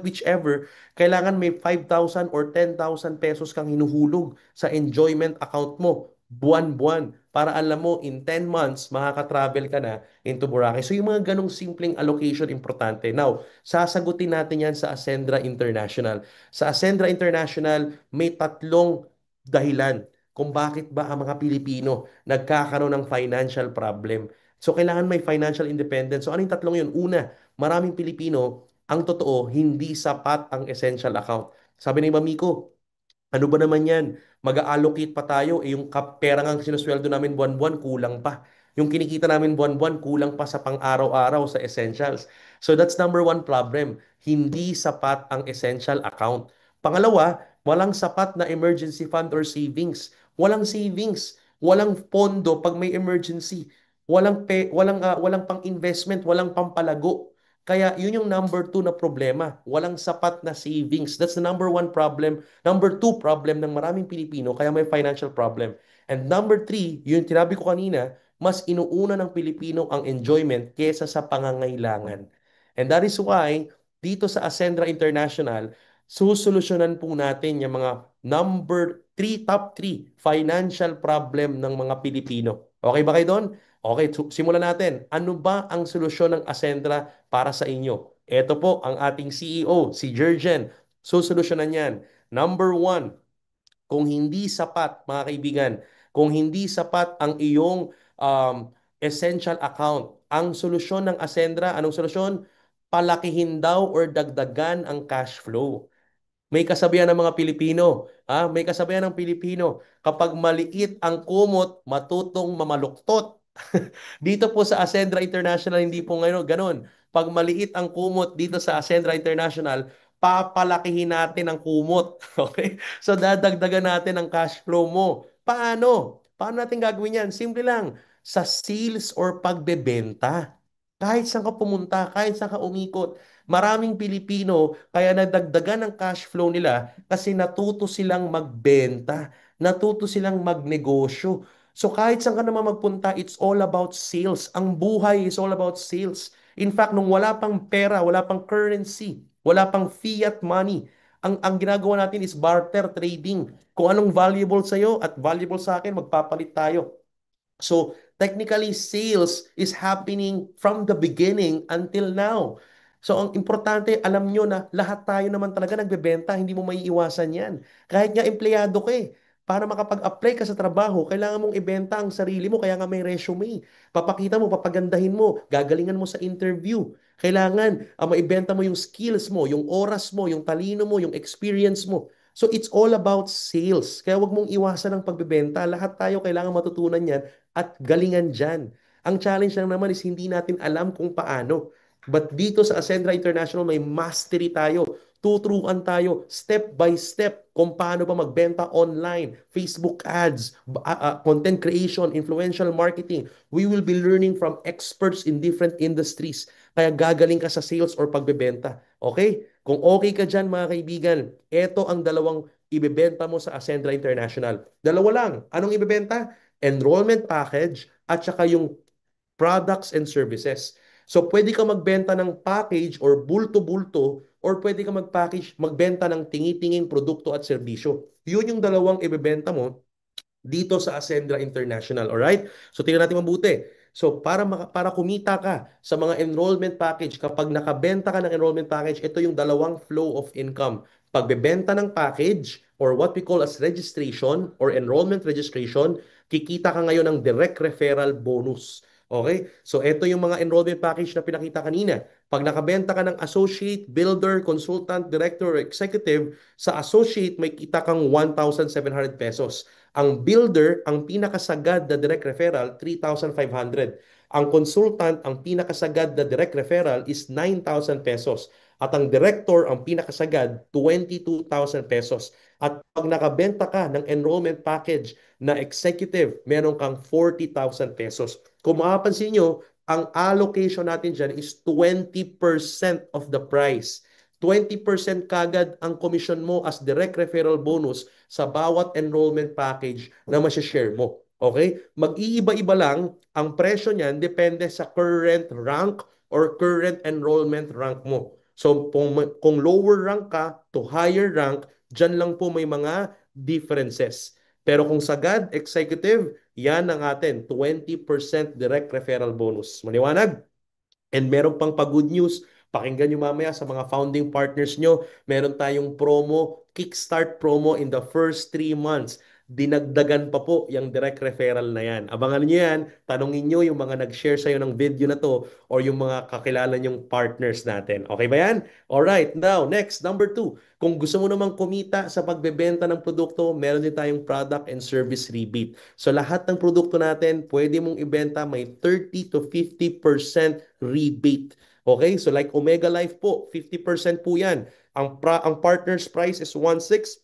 whichever, kailangan may 5,000 or 10,000 pesos kang hinuhulog sa enjoyment account mo buwan-buwan para alam mo in 10 months makaka-travel ka na into Boracay. So yung mga ganong simpleng allocation importante. Now, sasagutin natin yan sa Ascendra International. Sa Ascendra International, may tatlong dahilan kung bakit ba ang mga Pilipino nagkakaroon ng financial problem. So, kailangan may financial independence. So, ano yung tatlong yun? Una, maraming Pilipino, ang totoo, hindi sapat ang essential account. Sabi ni Mamiko, ano ba naman yan? Mag-allocate pa tayo, eh yung pera nga sinusweldo namin buwan-buwan, kulang pa. Yung kinikita namin buwan-buwan, kulang pa sa pang-araw-araw sa essentials. So that's number one problem. Hindi sapat ang essential account. Pangalawa, walang sapat na emergency fund or savings. Walang savings. Walang pondo pag may emergency. Walang pang-investment, walang pampalago. Kaya yun yung number two na problema. Walang sapat na savings. That's the number one problem. Number two problem ng maraming Pilipino, kaya may financial problem. And number three, yung tinabi ko kanina, mas inuuna ng Pilipino ang enjoyment kesa sa pangangailangan. And that is why, dito sa Ascendra International, susolusyonan po natin yung mga number three, top three financial problem ng mga Pilipino. Okay ba kayo doon? Okay, simulan natin. Ano ba ang solusyon ng Ascendra para sa inyo? Ito po ang ating CEO, si Jurgen. Susolusyonan yan. Number one, kung hindi sapat, mga kaibigan, kung hindi sapat ang iyong essential account, ang solusyon ng Ascendra, anong solusyon? Palakihin daw or dagdagan ang cash flow. May kasabihan ng mga Pilipino, may kasabihan ng Pilipino, kapag maliit ang kumot, matutong mamaluktot. Dito po sa Ascendra International, hindi po ngayon ganun. Pag maliit ang kumot dito sa Ascendra International, papalakihin natin ang kumot. Okay? So dadagdagan natin ang cash flow mo. Paano? Paano natin gagawin yan? Simple lang. Sa sales or pagbebenta. Kahit saan ka pumunta, kahit saan ka umikot. Maraming Pilipino kaya nadagdagan ang cash flow nila kasi natuto silang magbenta, natuto silang magnegosyo. So kahit saan ka naman magpunta, it's all about sales. Ang buhay is all about sales. In fact, nung wala pang pera, wala pang currency, wala pang fiat money, ang ginagawa natin is barter trading. Kung anong valuable sa'yo at valuable sa akin, magpapalit tayo. So technically, sales is happening from the beginning until now. So ang importante, alam nyo na lahat tayo naman talaga nagbebenta, hindi mo maiiwasan yan. Kahit nga empleyado ka para makapag-apply ka sa trabaho, kailangan mong ibenta ang sarili mo, kaya nga may resume. Papakita mo, papagandahin mo, gagalingan mo sa interview. Kailangan maibenta mo yung skills mo, yung oras mo, yung talino mo, yung experience mo. So it's all about sales. Kaya wag mong iwasan ang pagbebenta. Lahat tayo kailangan matutunan yan at galingan dyan. Ang challenge lang naman is hindi natin alam kung paano. But dito sa Ascendra International, may mastery tayo. Tuturuan tayo step by step kung paano ba magbenta online, Facebook ads, content creation, influential marketing. We will be learning from experts in different industries. Kaya gagaling ka sa sales or pagbebenta. Okay? Kung okay ka dyan, mga kaibigan, ito ang dalawang ibebenta mo sa Ascendra International. Dalawa lang. Anong ibebenta? Enrollment package at saka yung products and services. So pwede ka magbenta ng package or bulto-bulto or pwede ka magbenta ng tingi-tinging produkto at serbisyo. Yun yung dalawang ibebenta mo dito sa Ascendra International. Alright? So tingnan natin mabuti. So para kumita ka sa mga enrollment package, kapag nakabenta ka ng enrollment package, ito yung dalawang flow of income. Pagbebenta ng package or what we call as registration or enrollment registration, kikita ka ngayon ng direct referral bonus. Okay? So ito yung mga enrollment package na pinakita kanina. Pag nakabenta ka ng associate, builder, consultant, director, or executive, sa associate may kita kang 1,700 pesos. Ang builder, ang pinakasagad na direct referral, 3,500. Ang consultant, ang pinakasagad na direct referral is 9,000 pesos. At ang director, ang pinakasagad, 22,000 pesos. At pag nakabenta ka ng enrollment package na executive, meron kang 40,000 pesos. Kung mapapansin nyo, ang allocation natin dyan is 20% of the price. 20% kagad ang commission mo as direct referral bonus sa bawat enrollment package na share mo. Okay? Mag-iiba-iba lang ang presyo niyan depende sa current rank or current enrollment rank mo. So kung lower rank ka to higher rank, dyan lang po may mga differences. Pero kung sagad, executive, yan ang atin, 20% direct referral bonus. Maliwanag? And meron pang pa-good news, pakinggan nyo mamaya sa mga founding partners nyo, meron tayong promo, Kickstart promo in the first 3 months. dinagdagan pa po yung direct referral na yan. Abangan nyo yan, tanongin nyo yung mga nag-share sa'yo ng video na to or yung mga kakilala nyong partners natin. Okay ba yan? Alright, now next, number two. Kung gusto mo namang kumita sa pagbebenta ng produkto, meron din tayong product and service rebate. So lahat ng produkto natin, pwede mong ibenta may 30 to 50% rebate. Okay? So like Omega Life po, 50% po yan. Ang partner's price is 1.6.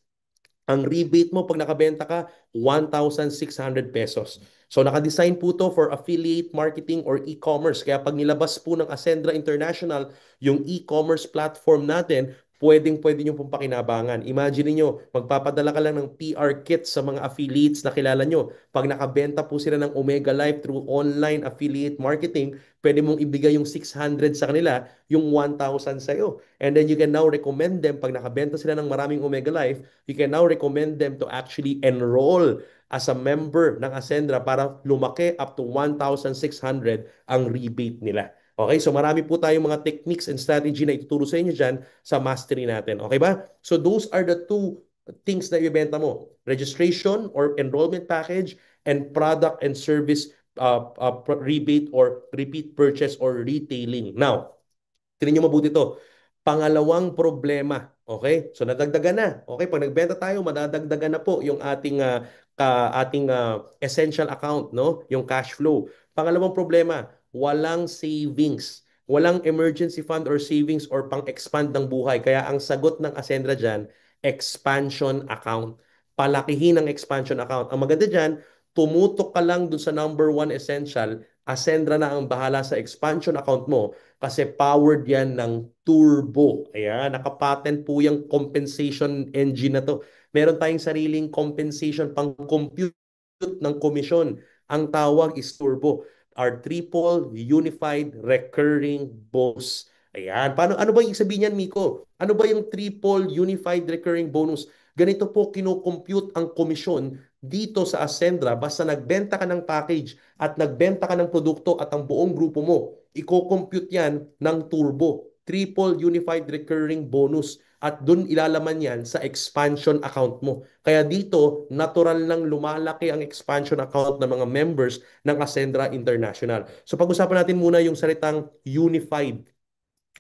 Ang rebate mo pag nakabenta ka, 1,600 pesos. So naka-design po to for affiliate marketing or e-commerce. Kaya pag nilabas po ng Ascendra International, yung e-commerce platform natin, pwedeng-pwede nyo pong pakinabangan. Imagine niyo, magpapadala ka lang ng PR kit sa mga affiliates na kilala nyo. Pag nakabenta po sila ng Omega Life through online affiliate marketing, pwede mong ibigay yung 600 sa kanila, yung 1,000 sa'yo. And then you can now recommend them, pag nakabenta sila ng maraming Omega Life, you can now recommend them to actually enroll as a member ng Ascendra para lumaki up to 1,600 ang rebate nila. Okay, so marami po tayong mga techniques and strategy na ituturo sa inyo dyan sa mastery natin. Okay ba? So those are the two things na ibenta mo. Registration or enrollment package and product and service rebate or repeat purchase or retailing. Now, tingnan nyo mabuti to. Pangalawang problema. Okay? So nadagdagan na. Okay, pag nagbenta tayo, madadagdagan na po yung ating essential account, no? Yung cash flow. Pangalawang problema, walang savings. Walang emergency fund or savings or pang-expand ng buhay. Kaya ang sagot ng Ascendra dyan, expansion account. Palakihin ang expansion account. Ang maganda dyan, tumutok ka lang dun sa number one essential, Ascendra na ang bahala sa expansion account mo kasi powered yan ng turbo. Ayan, nakapatent po yung compensation engine na to. Meron tayong sariling compensation pang compute ng komisyon. Ang tawag is turbo. Our triple unified recurring bonus. Ayan, ano ba yung sabihin niyan, Miko? Ano ba yung triple unified recurring bonus? Ganito po kinocompute ang komisyon dito sa Ascendra basta nagbenta ka ng package at nagbenta ka ng produkto at ang buong grupo mo, i-compute yan ng turbo, triple unified recurring bonus at dun ilalaman yan sa expansion account mo. Kaya dito, natural lang lumalaki ang expansion account ng mga members ng Ascendra International. So pag-usapan natin muna yung salitang unified.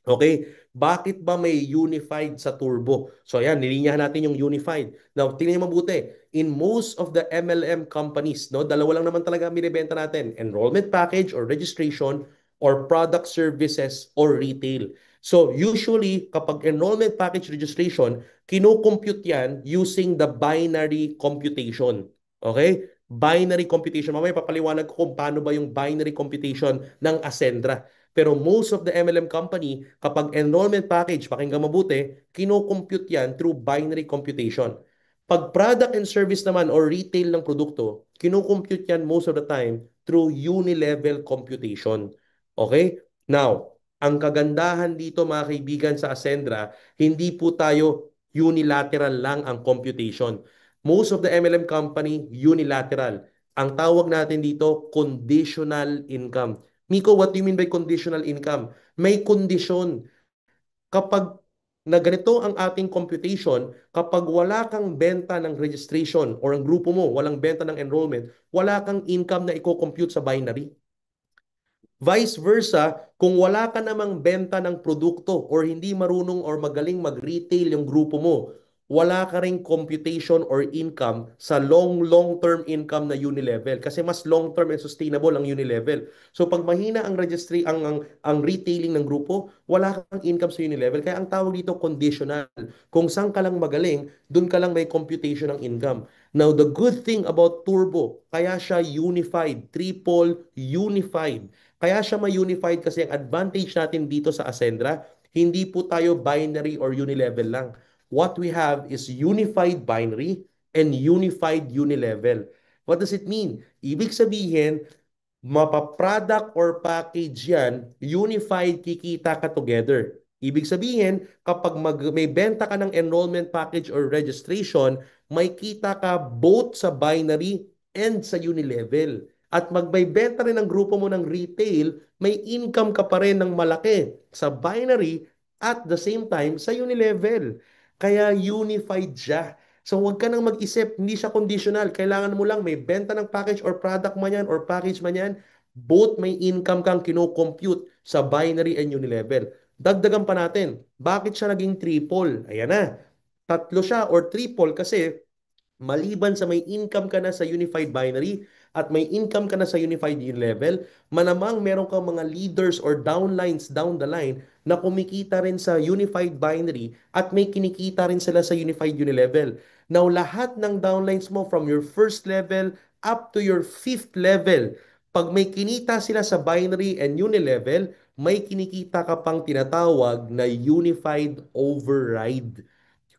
Okay? Bakit ba may unified sa turbo? So ayan, nilinyahan natin yung unified. Now, tingnan niyo mabuti. In most of the MLM companies, no, dalawa lang naman talaga ang binibenta natin. Enrollment package or registration or product services or retail. So usually, kapag enrollment package registration, kinocompute yan using the binary computation. Okay? Binary computation. Mamaya papaliwanag ko kung paano ba yung binary computation ng Ascendra. Pero most of the MLM company, kapag enrollment package, pakinggan mabuti, kino-compute yan through binary computation. Pag product and service naman or retail ng produkto, kino-compute yan most of the time through unilevel computation. Okay? Now, ang kagandahan dito mga kaibigan sa Ascendra, hindi po tayo unilateral lang ang computation. Most of the MLM company, unilateral. Ang tawag natin dito, conditional income. Miko, what do you mean by conditional income? May kondisyon. Kapag na ganito ang ating computation, kapag wala kang benta ng registration or ang grupo mo, walang benta ng enrollment, wala kang income na i-compute sa binary. Vice versa, kung wala ka namang benta ng produkto or hindi marunong or magaling mag-retail yung grupo mo, wala ka ring computation or income sa long-term income na unilevel kasi mas long-term and sustainable ang unilevel. So pag mahina ang registry ang retailing ng grupo, wala kang income sa unilevel. Kaya ang tawag dito conditional. Kung saan ka lang magaling, dun ka lang may computation ng income. Now the good thing about Turbo, kaya siya unified, triple unified. Kaya siya ma-unified kasi ang advantage natin dito sa Ascendra, hindi po tayo binary or unilevel lang. What we have is unified binary and unified unilevel. What does it mean? Ibig sabihin, mapa-product or package yan, unified kikita ka together. Ibig sabihin, kapag may benta ka ng enrollment package or registration, may kita ka both sa binary and sa unilevel. At magbebenta rin ang grupo mo ng retail, may income ka pa rin ng malaki sa binary at the same time sa unilevel. Kaya unified siya. So huwag ka nang mag-isip, hindi siya conditional. Kailangan mo lang may benta ng package or product man yan or package man yan, both may income kang kino-compute sa binary and unilevel. Dagdagan pa natin, bakit siya naging triple? Ayan na, tatlo siya or triple kasi maliban sa may income ka na sa unified binary at may income ka na sa unified level, malamang meron kang mga leaders or downlines down the line na kumikita rin sa unified binary at may kinikita rin sila sa unified unilevel. Now, lahat ng downlines mo from your first level up to your fifth level, pag may kinita sila sa binary and unilevel, may kinikita ka pang tinatawag na unified override.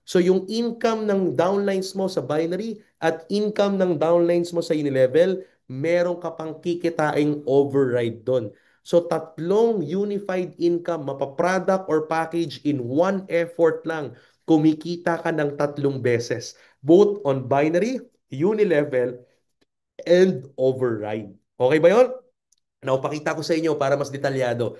So yung income ng downlines mo sa binary at income ng downlines mo sa unilevel, meron ka pang kikitaing override doon. So tatlong unified income, mapa-product or package in one effort lang, kumikita ka ng tatlong beses. Both on binary, unilevel, and override. Okay ba yun? Now, pakita ko sa inyo para mas detalyado.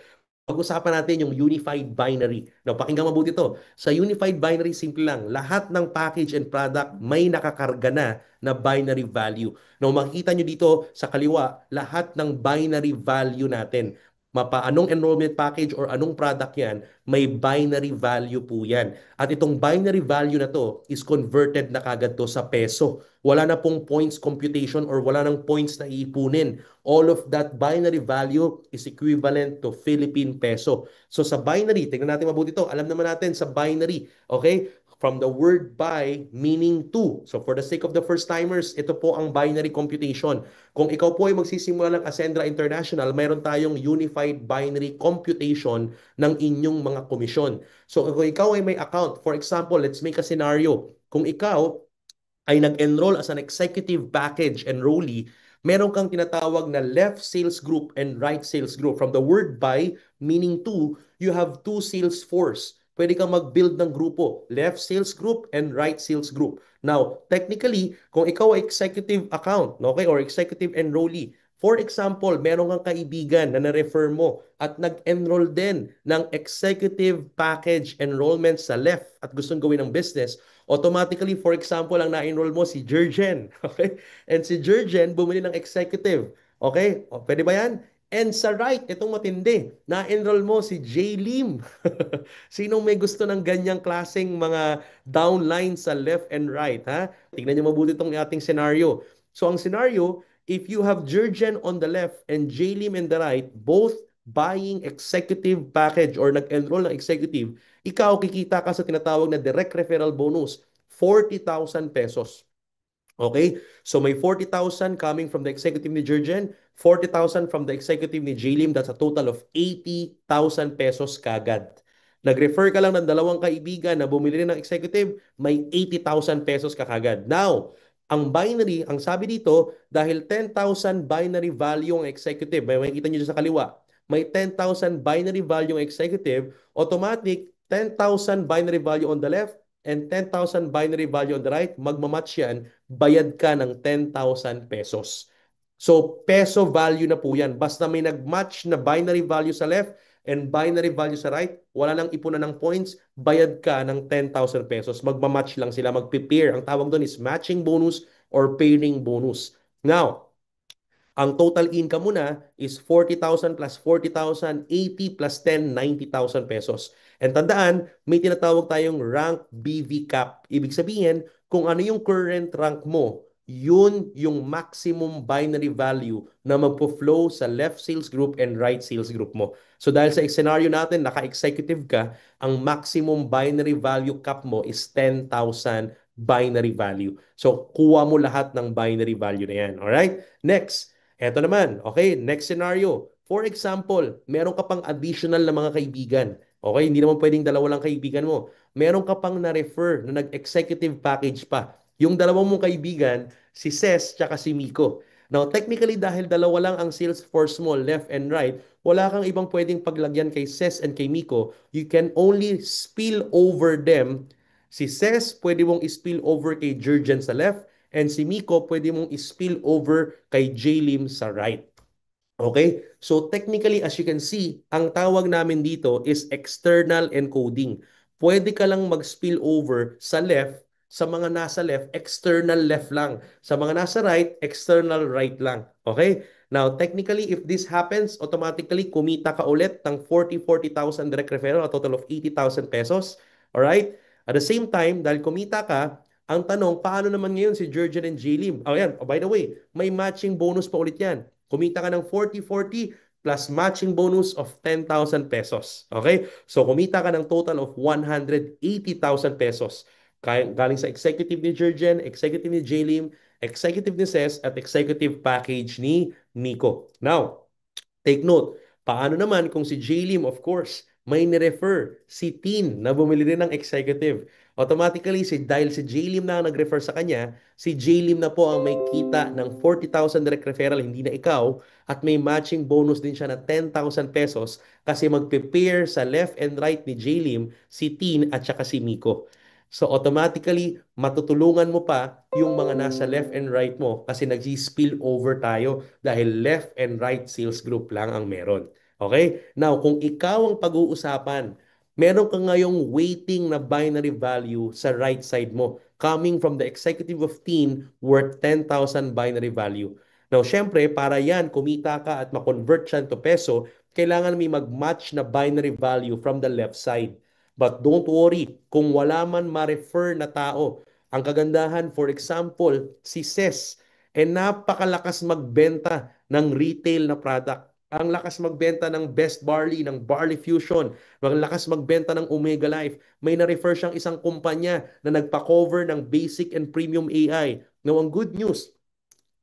Pag-usapan natin yung unified binary. Now, pakinggan mabuti to. Sa unified binary, simple lang. Lahat ng package and product may nakakarga na binary value. Now, makikita nyo dito sa kaliwa, lahat ng binary value natin. Mapa anong enrollment package or anong product yan, may binary value po yan. At itong binary value na to is converted na kagad to sa peso. Wala na pong points computation or wala nang points na iipunin. All of that binary value is equivalent to Philippine peso. So sa binary, tingnan natin mabuti ito. Alam naman natin sa binary, okay? From the word by meaning to. So for the sake of the first timers, ito po ang binary computation. Kung ikaw po ay magsisimula ng Ascendra International, mayroon tayong unified binary computation ng inyong mga komisyon. So kung ikaw ay may account, for example, let's make a scenario. Kung ikaw ay nag-enroll as an executive package enrollee, meron kang tinatawag na left sales group and right sales group. From the word by, meaning to, you have two sales force. Pwede kang mag-build ng grupo, left sales group and right sales group. Now, technically, kung ikaw ay executive account, okay, or executive enrollee, for example, meron kang kaibigan na na-refer mo at nag-enroll din ng executive package enrollment sa left at gustong gawin ng business, automatically, for example, ang na-enroll mo si Jurgen. Okay? And si Jurgen, bumili ng executive. Okay? O, pwede ba yan? And sa right, itong matindi, na-enroll mo si J. Lim. Sinong may gusto ng ganyang klaseng mga downline sa left and right, ha? Tingnan niyo mabuti itong ating scenario. So ang scenario, if you have Jurgen on the left and J. Lim in the right, both buying executive package or nag-enroll ng executive, ikaw kikita ka sa tinatawag na direct referral bonus, 40,000 pesos. Okay? So may 40,000 coming from the executive ni Jurgen, 40,000 from the executive ni Jlim. That's a total of 80,000 pesos kagad. Nag-refer ka lang ng dalawang kaibigan na bumili rin ng executive, may 80,000 pesos ka kagad. Now, ang binary, ang sabi dito, dahil 10,000 binary value ang executive, may makikita nyo dyan sa kaliwa, may 10,000 binary value ang executive, automatic 10,000 binary value on the left, and 10,000 binary value on the right, magmamatch yan, bayad ka ng 10,000 pesos. So, peso value na po yan. Basta may nag-match na binary value sa left and binary value sa right, wala nang ipunan ng points, bayad ka ng 10,000 pesos. Magmamatch lang sila, mag-pair. Ang tawag doon is matching bonus or pairing bonus. Now, ang total income mo na is 40,000 plus 40,000, 80 plus 10, 90,000 pesos. And tandaan, may tinatawag tayong rank BV cap. Ibig sabihin, kung ano yung current rank mo, yun yung maximum binary value na magpo-flow sa left sales group and right sales group mo. So dahil sa scenario natin, naka-executive ka, ang maximum binary value cap mo is 10,000 binary value. So kuha mo lahat ng binary value na yan. Alright? Next, eto naman, okay, next scenario. For example, meron ka pang additional na mga kaibigan. Okay, hindi naman pwedeng dalawa lang kaibigan mo. Meron ka pang na-refer na nag-executive package pa. Yung dalawang mong kaibigan, si Ses tsaka si Miko. Now, technically, dahil dalawa lang ang sales force mo, left and right, wala kang ibang pwedeng paglagyan kay Ses and kay Miko. You can only spill over them. Si Ses, pwede mong spill over kay Jurgen sa left, and si Miko, pwede mong spill over kay Jalim sa right. Okay? So technically, as you can see, ang tawag namin dito is external encoding. Pwede ka lang mag-spill over sa left Sa mga nasa left, external left lang. Sa mga nasa right, external right lang. Okay? Now, technically, if this happens, automatically kumita ka ulit ng 40,000 direct referral, a total of 80,000 pesos. Alright? At the same time, dahil kumita ka, ang tanong, paano naman ngayon si Jurgen and Jlim? Oh, yan. Oh, by the way, may matching bonus pa ulit yan. Kumita ka ng 40-40 plus matching bonus of 10,000 pesos. Okay? So, kumita ka ng total of 180,000 pesos. Galing sa executive ni Jurgen, executive ni Jlim, executive ni Ses, at executive package ni Nico. Now, take note, paano naman kung si Jlim, of course, may ni-refer si Tin na bumili rin ng executive. Automatically, dahil si Jlim na ang nag-refer sa kanya, si Jlim na po ang may kita ng 40,000 direct referral, hindi na ikaw, at may matching bonus din siya na 10,000 pesos kasi magpe-pair sa left and right ni Jlim si Tin at saka si Miko. So automatically, matutulungan mo pa yung mga nasa left and right mo kasi nag-spill over tayo dahil left and right sales group lang ang meron. Okay? Now, kung ikaw ang pag-uusapan, meron ka ngayong waiting na binary value sa right side mo coming from the executive of teen worth 10,000 binary value. Now, syempre, para yan, kumita ka at ma-convert yan to peso, kailangan may mag-match na binary value from the left side. But don't worry, kung wala man ma-refer na tao, ang kagandahan, for example, si Ses, napakalakas magbenta ng retail na product. Ang lakas magbenta ng Best Barley, ng Barley Fusion. Ang lakas magbenta ng Omega Life. May na-refer siyang isang kumpanya na nagpa-cover ng basic and premium AI. Now, ang good news,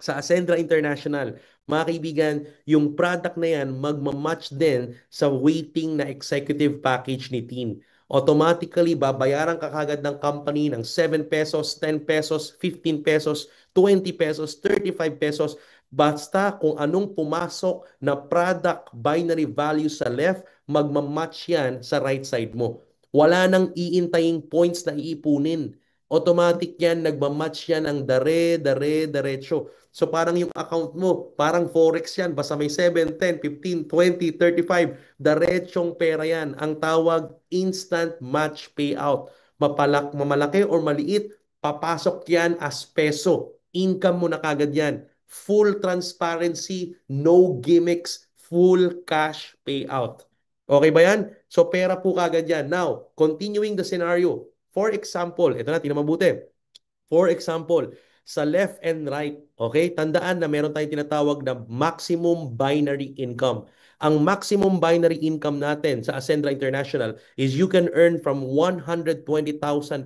sa Ascendra International, mga kaibigan, yung product na yan magmamatch din sa waiting na executive package ni Teen. Automatically, babayaran ka kagad ng company ng 7 pesos, 10 pesos, 15 pesos, 20 pesos, 35 pesos. Basta kung anong pumasok na product binary value sa left, magmamatch yan sa right side mo. Wala nang iintaying points na iipunin. Automatic yan, nagmamatch yan ang diretso. So parang yung account mo, parang forex yan. Basta may 7, 10, 15, 20, 35. Diretsong pera yan. Ang tawag instant match payout. Mamalaki or maliit, papasok yan as peso. Income mo na kagad yan. Full transparency, no gimmicks, full cash payout. Okay ba yan? So pera po kagad yan. Now, continuing the scenario. For example, ito na, tingnan mabuti. For example, sa left and right, okay, tandaan na meron tayong tinatawag na maximum binary income. Ang maximum binary income natin sa Ascendra International is you can earn from 120,000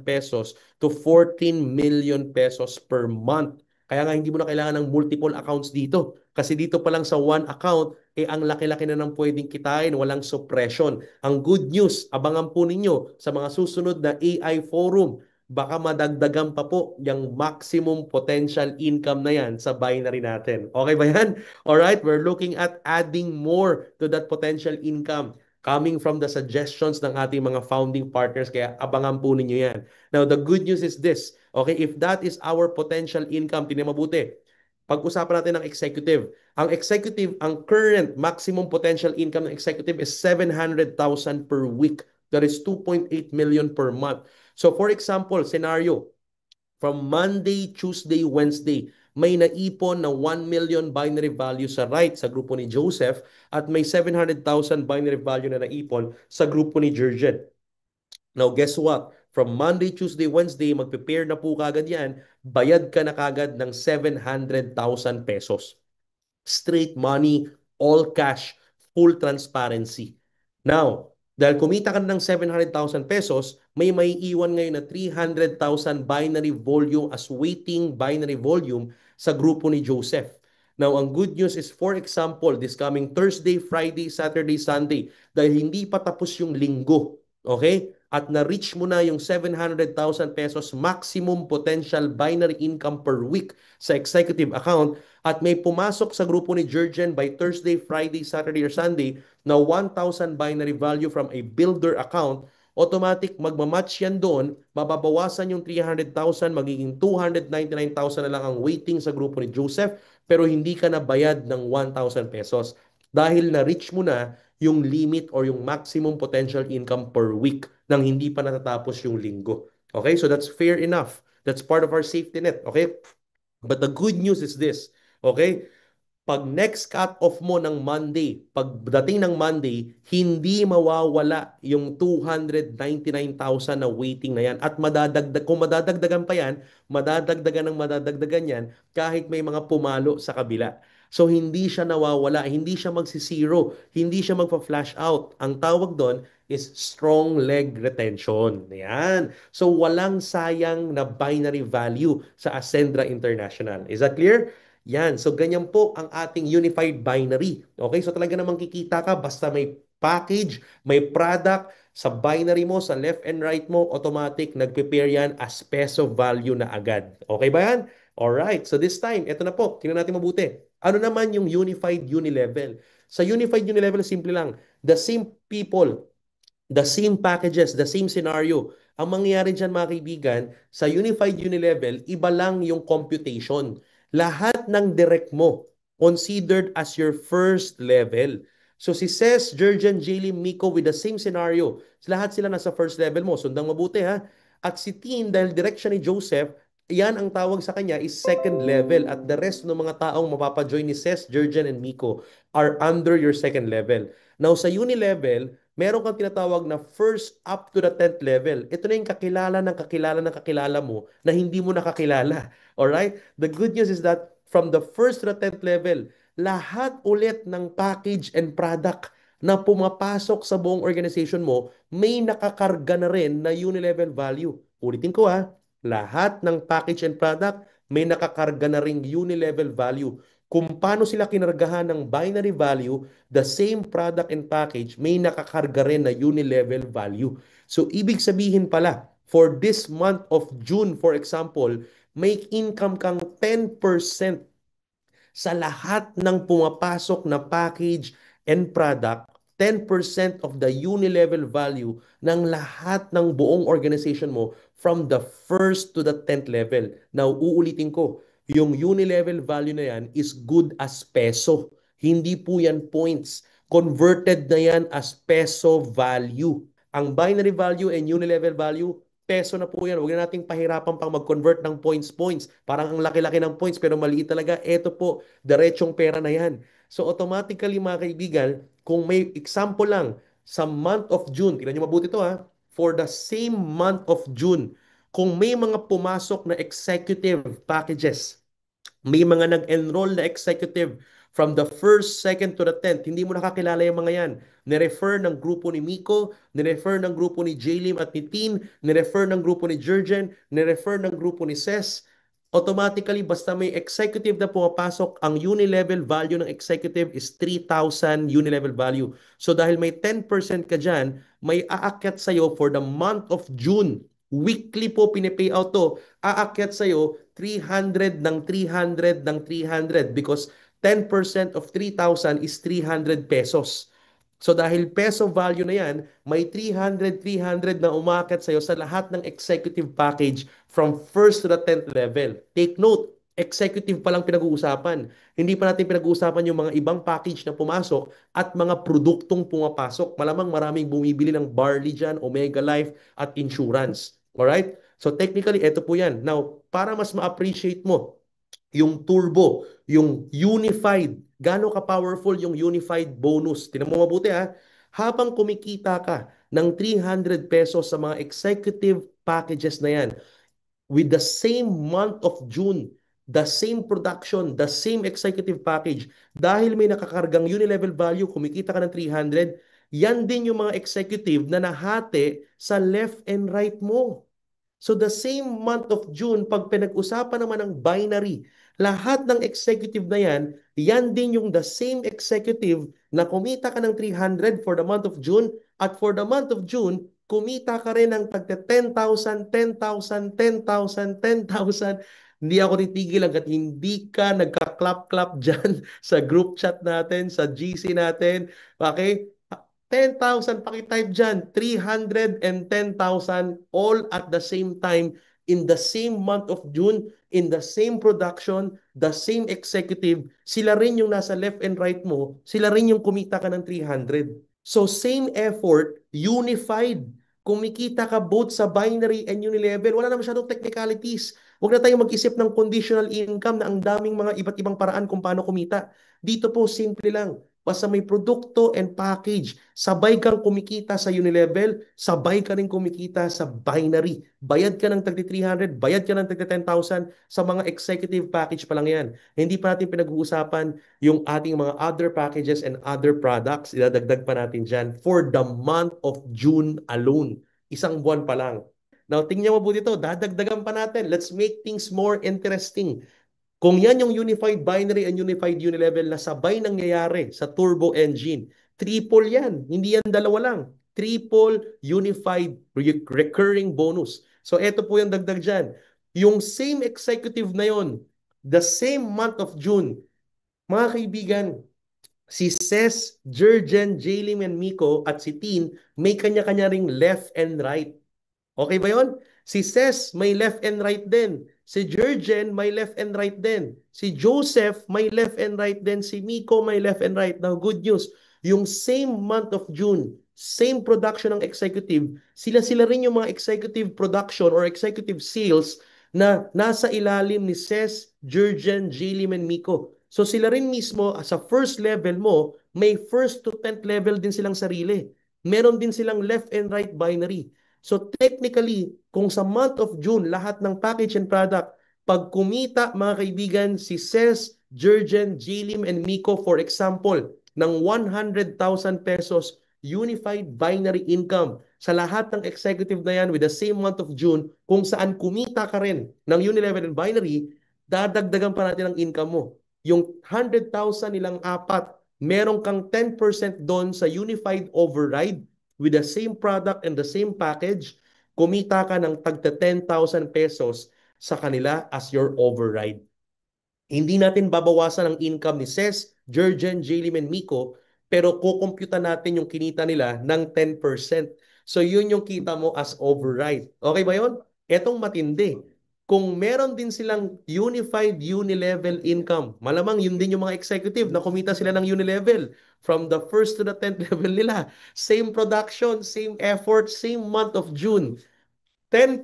pesos to 14 million pesos per month. Kaya nga hindi mo na kailangan ng multiple accounts dito. Kasi dito pa lang sa one account, ang laki-laki na ng pwedeng kitain, walang suppression. Ang good news, abangan po ninyo sa mga susunod na AI forum, baka madagdagan pa po yung maximum potential income na yan sa binary natin. Okay ba yan? Alright, we're looking at adding more to that potential income coming from the suggestions ng ating mga founding partners. Kaya abangan po ninyo yan. Now, the good news is this. Okay, if that is our potential income, tinan mabuti. Pag-usapan natin ng executive. Ang executive, ang current maximum potential income ng executive is 700,000 per week. That is 2.8 million per month. So for example, scenario, from Monday, Tuesday, Wednesday, may naipon na 1 million binary value sa right sa grupo ni Joseph at may 700,000 binary value na naipon sa grupo ni Jurgen. Now, guess what? From Monday, Tuesday, Wednesday, magpe-pair na po kagad yan, bayad ka na kagad ng 700,000 pesos. Straight money, all cash, full transparency. Now, dahil kumita ka ng 700,000 pesos, may iwan ngayon na 300,000 binary volume as waiting binary volume sa grupo ni Joseph. Now, ang good news is, for example, this coming Thursday, Friday, Saturday, Sunday, dahil hindi pa tapos yung linggo, okay? At na-reach mo na yung 700,000 pesos maximum potential binary income per week sa executive account, at may pumasok sa grupo ni Jurgen by Thursday, Friday, Saturday, or Sunday na 1,000 binary value from a builder account, automatic magmamatch yan doon, mababawasan yung 300,000, magiging 299,000 na lang ang waiting sa grupo ni Joseph, pero hindi ka na bayad ng 1,000 pesos dahil na-reach mo na yung limit or yung maximum potential income per week nang hindi pa natatapos yung linggo. Okay, so that's fair enough. That's part of our safety net, okay? But the good news is this, okay? Pag next cut-off mo ng Monday, pagdating ng Monday, hindi mawawala yung 299,000 na waiting na yan. At madadagdag, kung madadagdagan pa yan, madadagdagan yan kahit may mga pumalo sa kabila. So hindi siya nawawala, hindi siya magsisiro, hindi siya magpa-flash out. Ang tawag doon is strong leg retention. Yan. So walang sayang na binary value sa Ascendra International. Is that clear? Yan. So, ganyan po ang ating unified binary. Okay? So, talaga namang kikita ka basta may package, may product, sa binary mo, sa left and right mo, automatic, nag-prepare yan as peso value na agad. Okay ba yan? Alright. So, this time, ito na po. Tingnan natin mabuti. Ano naman yung unified unilevel? Sa unified unilevel, simple lang. The same people, the same packages, the same scenario. Ang mangyayari dyan mga kaibigan, sa Unified Unilevel, iba lang yung computation. Lahat ng direct mo considered as your first level. So si Ces, Jurgen, Jaylee, Miko with the same scenario. Lahat sila nasa first level mo. Sundang mabuti ha. At si Tin, dahil direction ni Joseph, yan ang tawag sa kanya is second level. At the rest ng mga taong mapapajoin ni Ces, Jurgen, and Miko are under your second level. Now sa Unilevel, meron kang tinatawag na first up to the 10th level. Ito na yung kakilala ng kakilala ng kakilala mo na hindi mo nakakilala. Alright? The good news is that from the first to the 10th level, lahat ulit ng package and product na pumapasok sa buong organization mo, may nakakarga na rin na unilevel value. Ulitin ko ha, lahat ng package and product, may nakakarga na ring unilevel value. Kung paano sila kinargahan ng binary value, the same product and package may nakakarga rin na unilevel value. So, ibig sabihin pala, for this month of June, for example, make income kang 10% sa lahat ng pumapasok na package and product, 10% of the unilevel value ng lahat ng buong organization mo from the first to the 10th level. Now, uulitin ko, yung unilevel value na yan is good as peso. Hindi po yan points. Converted na yan as peso value. Ang binary value and unilevel value, peso na po yan. Huwag na nating pahirapan pang mag-convert ng points. Parang ang laki-laki ng points pero maliit talaga. Ito po, diretsong pera na yan. So automatically mga kaibigan, kung may example lang, sa month of June, tingnan nyo mabuti ito ha, for the same month of June, kung may mga pumasok na executive packages, may mga nag-enroll na executive from the first, second to the 10th. Hindi mo nakakilala yung mga yan. Nirefer ng grupo ni Miko, nirefer ng grupo ni Jaylim at ni Tin, nirefer ng grupo ni Jurgen, nirefer ng grupo ni Ses. Automatically, basta may executive na pumapasok, ang unilevel value ng executive is 3,000 unilevel value. So dahil may 10% ka dyan, may aakyat sa'yo for the month of June. Weekly po pinipay out to. Aakyat sa'yo 300 ng 300 ng 300 because 10% of 3,000 is 300 pesos. So dahil peso value na yan, may 300, 300 na umakyat sa'yo sa lahat ng executive package from first to the 10th level. Take note, executive pa lang pinag-uusapan. Hindi pa natin pinag-uusapan yung mga ibang package na pumasok at mga produktong pumapasok. Malamang maraming bumibili ng barley dyan, Omega Life at insurance. Alright? So technically, ito po yan. Now, para mas ma-appreciate mo yung turbo, yung unified, gaano ka-powerful yung unified bonus. Tingnan mo mabuti ha. Habang kumikita ka ng 300 pesos sa mga executive packages na yan, with the same month of June, the same production, the same executive package, dahil may nakakargang unilevel value, kumikita ka ng 300, yan din yung mga executive na nahati sa left and right mo. So the same month of June, pag pinag-usapan naman ng binary, lahat ng executive na yan, yan din yung the same executive na kumita ka ng 300 for the month of June at for the month of June, kumita ka rin ng tagta 10,000, 10,000, 10,000, 10,000. Hindi ako titigil hanggat hindi ka nagka-clap-clap dyan sa group chat natin, sa GC natin. Okay? 10,000 pakitype dyan, 310,000 all at the same time in the same month of June, in the same production, the same executive, sila rin yung nasa left and right mo, sila rin yung kumita ka ng 300. So same effort, unified. kumikita ka both sa binary and unilevel. Wala na masyadong technicalities. Huwag na tayong mag-isip ng conditional income na ang daming mga iba't ibang paraan kung paano kumita. Dito po, simple lang. Basta may produkto and package, sabay kang kumikita sa unilevel, sabay ka rin kumikita sa binary. Bayad ka ng tagti 300, bayad ka ng tagti 10,000 sa mga executive package pa lang yan. Hindi pa natin pinag-uusapan yung ating mga other packages and other products. Idadagdag pa natin dyan for the month of June alone. Isang buwan pa lang. Now, tingnan mo po dito, dadagdagan pa natin. Let's make things more interesting. Kung yan yung unified binary and unified unilevel na sabay nangyayari sa turbo engine, triple yan. Hindi yan dalawa lang. Triple unified recurring bonus. So eto po yung dagdag dyan. Yung same executive na yon, the same month of June, mga kaibigan, si Ces, Jurgen, Jaylin, and Miko at si Tin may kanya-kanya ring left and right. Okay ba yon? Si Ces may left and right din. Si Jurgen may left and right din. Si Joseph may left and right din. Si Miko may left and right. Now, good news. Yung same month of June, same production ng executive, sila-sila rin yung mga executive production or executive sales na nasa ilalim ni Ces, Jurgen, Jaylin, and Miko. So sila rin mismo, sa first level mo, may first to 10th level din silang sarili. Meron din silang left and right binary. So technically, kung sa month of June, lahat ng package and product, pag kumita mga kaibigan, si Ces, Jurgen, Jilim, and Miko, for example, ng 100,000 pesos unified binary income sa lahat ng executive na yan with the same month of June, kung saan kumita ka rin ng unilevel and binary, dadagdagan pa natin ang income mo. Yung 100,000 nilang apat, meron kang 10% doon sa unified override with the same product and the same package, kumita ka ng tagta 10,000 pesos sa kanila as your override. Hindi natin babawasan ang income ni Ces, Jurgen, Jaylin, and Miko, pero kukumputan natin yung kinita nila ng 10%. So yun yung kita mo as override. Okay ba yun? Etong matindi. Kung meron din silang unified unilevel income, malamang yun din yung mga executive na kumita sila ng unilevel from the first to the 10th level nila. Same production, same effort, same month of June. 10%.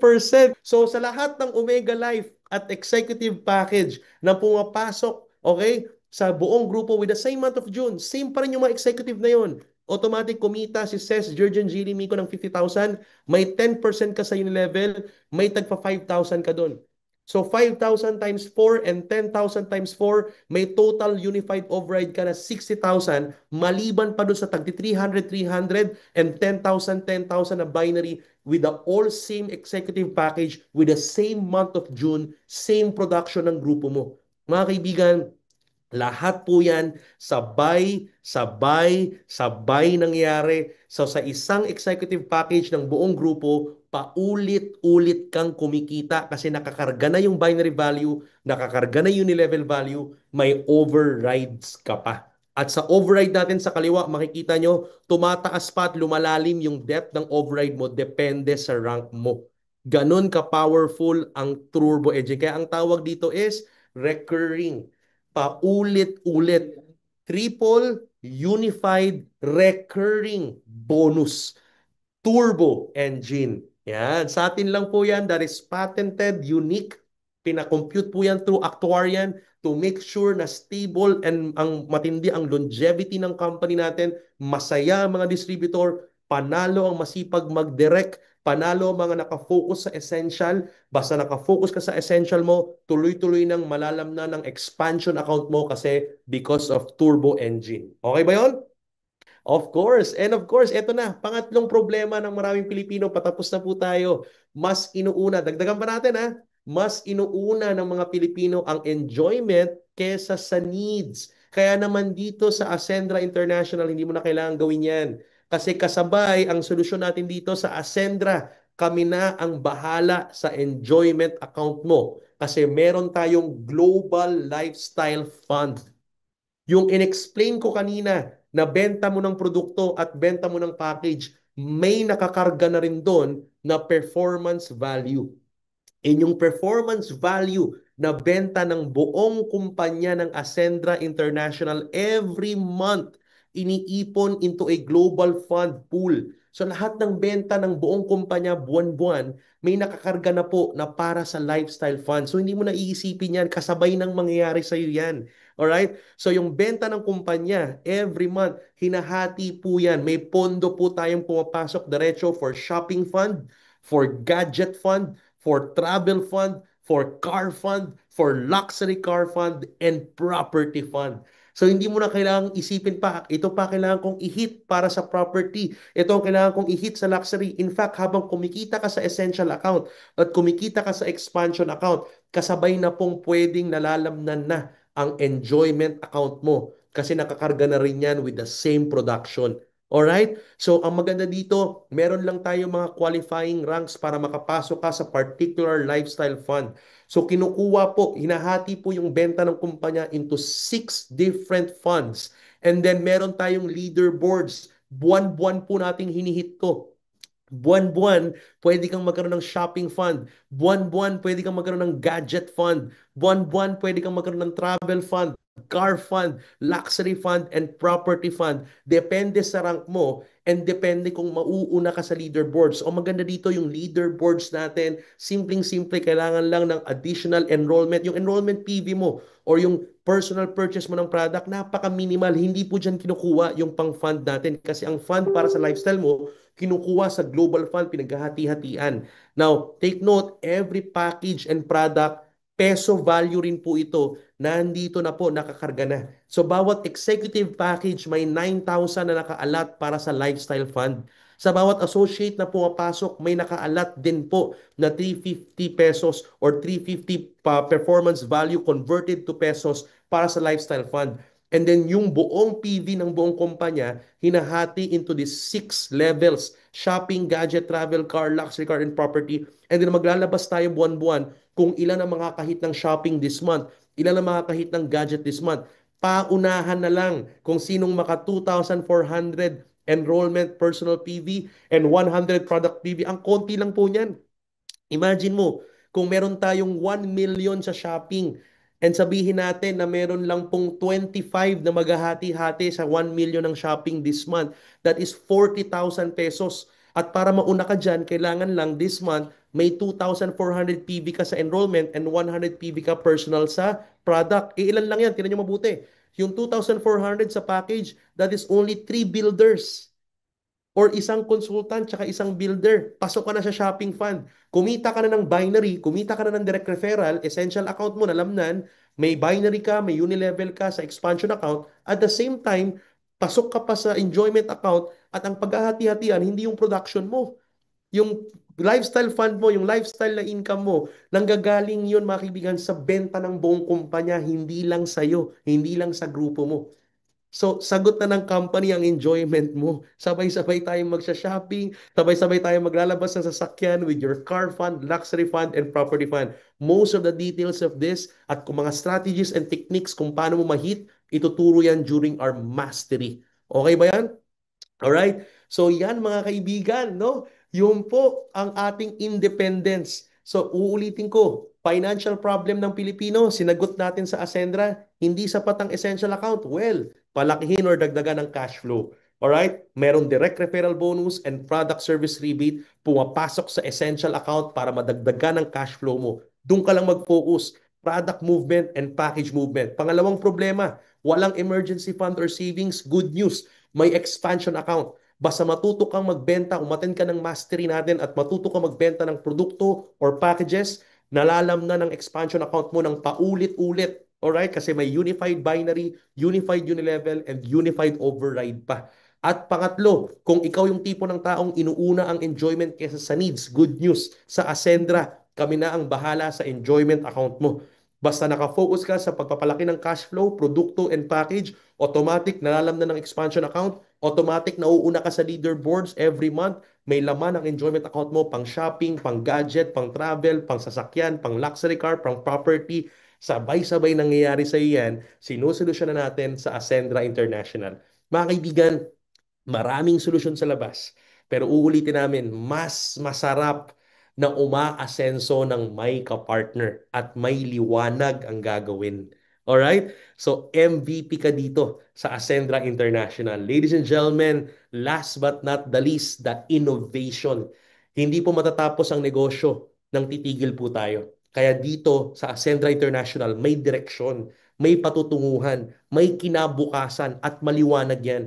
So sa lahat ng Omega Life at executive package na pumapasok, okay, sa buong grupo with the same month of June, same pa rin yung mga executive na yun. Automatic kumita si Ces, Jurgen, Gili, Miko ng 50,000, may 10% ka sa unilevel, may tagpa 5,000 ka doon. So 5,000 times 4 and 10,000 times 4, may total unified override ka na 60,000, maliban pa doon sa tagti 300, 300 and 10,000, 10,000 na binary with the all same executive package with the same month of June, same production ng grupo mo. Mga kaibigan, lahat po yan sabay, sabay, sabay nangyari. So sa isang executive package ng buong grupo, paulit-ulit kang kumikita kasi nakakarga na yung binary value, nakakarga na yung unilevel value, may overrides ka pa. At sa override natin sa kaliwa, makikita nyo, tumataas pa at lumalalim yung depth ng override mo depende sa rank mo. Ganon ka-powerful ang turbo engine. Kaya ang tawag dito is recurring, paulit-ulit, triple unified recurring bonus turbo engine. Yan, sa atin lang po yan. That is patented, unique. Pinakompute po yan through actuarian to make sure na stable and ang matindi ang longevity ng company natin. Masaya ang mga distributor, panalo ang masipag mag-direct, panalo ang mga nakafocus sa essential. Basta nakafocus ka sa essential mo, tuloy-tuloy nang malalam na ng expansion account mo kasi because of turbo engine. Okay ba yon? Of course. And of course, eto na, pangatlong problema ng maraming Pilipino, patapos na po tayo. Mas inuuna, dagdagan pa natin ha, mas inuuna ng mga Pilipino ang enjoyment kesa sa needs. Kaya naman dito sa Ascendra International, hindi mo na kailangan gawin yan. Kasi kasabay, ang solusyon natin dito sa Ascendra, kami na ang bahala sa enjoyment account mo. Kasi meron tayong Global Lifestyle Fund. Yung in-explain ko kanina na benta mo ng produkto at benta mo ng package, may nakakarga na rin doon na performance value. Yung performance value na benta ng buong kumpanya ng Ascendra International every month, iniipon into a global fund pool. So lahat ng benta ng buong kumpanya buwan-buwan, may nakakarga na po na para sa lifestyle fund. So hindi mo na iisipin yan, kasabay ng mangyayari sa iyo yan. Alright? So yung benta ng kumpanya, every month, hinahati po yan. May pondo po tayong pumapasok diretso for shopping fund, for gadget fund, for travel fund, for car fund, for luxury car fund, and property fund. So hindi mo na kailangang isipin pa, ito pa kailangan kong i-hit para sa property. Ito ang kailangan kong i-hit sa luxury. In fact, habang kumikita ka sa essential account at kumikita ka sa expansion account, kasabay na pong pwedeng nalalamnan na ang enjoyment account mo kasi nakakarga na rin yan with the same production. Alright? So, ang maganda dito, meron lang tayo mga qualifying ranks para makapasok ka sa particular lifestyle fund. So, kinukuha po, hinahati po yung benta ng kumpanya into 6 different funds. And then, meron tayong leaderboards. Buwan-buwan po nating hinihit to. Buwan-buwan, pwede kang magkaroon ng shopping fund. Buwan-buwan, pwede kang magkaroon ng gadget fund. Buwan-buwan, pwede kang magkaroon ng travel fund, car fund, luxury fund, and property fund. Depende sa rank mo and depende kung mauuna ka sa leaderboards. O maganda dito yung leaderboards natin, simpleng-simple, kailangan lang ng additional enrollment. Yung enrollment PV mo or yung personal purchase mo ng product, napaka-minimal. Hindi po dyan kinukuha yung pang-fund natin kasi ang fund para sa lifestyle mo, kinukuha sa global fund, pinaghahati-hatian. Now, take note, every package and product, peso value rin po ito, nandito na po, nakakarga na. So, bawat executive package may 9,000 na nakaalat para sa lifestyle fund. Sa bawat associate na pumapasok, may nakaalat din po na 350 pesos or 350 performance value converted to pesos para sa lifestyle fund. And then yung buong PV ng buong kumpanya, hinahati into these 6 levels. Shopping, gadget, travel, car, luxury car, and property. And then maglalabas tayo buwan-buwan kung ilan ang makakahit ng shopping this month, ilan ang makakahit ng gadget this month. Paunahan na lang kung sinong maka 2,400 enrollment personal PV and 100 product PV. Ang konti lang po niyan. Imagine mo, kung meron tayong 1 million sa shopping and sabihin natin na meron lang pong 25 na maghahati-hati sa 1 million ng shopping this month, that is 40,000 pesos. At para mauna ka dyan, kailangan lang this month may 2,400 PV ka sa enrollment and 100 PV ka personal sa product. Ilan lang yan? Tingnan nyo mabuti. Yung 2,400 sa package, that is only 3 builders or isang consultant tsaka isang builder. Pasok ka na sa shopping fund. Kumita ka na ng binary, kumita ka na ng direct referral, essential account mo, nalamnan, may binary ka, may unilevel ka sa expansion account. At the same time, pasok ka pa sa enjoyment account at ang paghahati-hatian, hindi yung production mo. Yung lifestyle fund mo, yung lifestyle na income mo, nanggagaling yun, mga kaibigan, sa benta ng buong kumpanya, hindi lang sa'yo, hindi lang sa grupo mo. So, sagot na ng company ang enjoyment mo. Sabay-sabay tayong magsha-shopping, sabay-sabay tayong maglalabas ng sasakyan with your car fund, luxury fund, and property fund. Most of the details of this at kung mga strategies and techniques kung paano mo mahit, ituturo yan during our mastery. Okay ba yan? Alright? So yan mga kaibigan, no? Yun po ang ating independence. So uulitin ko, financial problem ng Pilipino, sinagot natin sa Ascendra, hindi sapat ang essential account. Well, palakihin or dagdagan ng cash flow. Alright? Meron direct referral bonus and product service rebate pumapasok sa essential account para madagdagan ng cash flow mo. Doon ka lang mag-focus. Product movement and package movement. Pangalawang problema, walang emergency fund or savings. Good news, may expansion account. Basta matuto kang magbenta, umaten ka ng mastery natin at matuto kang magbenta ng produkto or packages, nalalam na ng expansion account mo ng paulit-ulit. Alright? Kasi may unified binary, unified unilevel, and unified override pa. At pangatlo, kung ikaw yung tipo ng taong inuuna ang enjoyment kaysa sa needs, good news, sa Ascendra, kami na ang bahala sa enjoyment account mo. Basta nakafocus ka sa pagpapalaki ng cash flow, produkto, and package, automatic nalalam na ng expansion account, automatic nauuna ka sa leaderboards every month, may laman ang enjoyment account mo, pang shopping, pang gadget, pang travel, pang sasakyan, pang luxury car, pang property, sabay-sabay nangyayari sa iyan, sinusolusyon na natin sa Ascendra International. Mga kaibigan, maraming solusyon sa labas. Pero uulitin namin, mas masarap na umaasenso ng may kapartner at may liwanag ang gagawin. Alright? So MVP ka dito sa Ascendra International. Ladies and gentlemen, last but not the least, the innovation. Hindi po matatapos ang negosyo nang titigil po tayo. Kaya dito sa Ascendra International, may direksyon, may patutunguhan, may kinabukasan at maliwanag yan.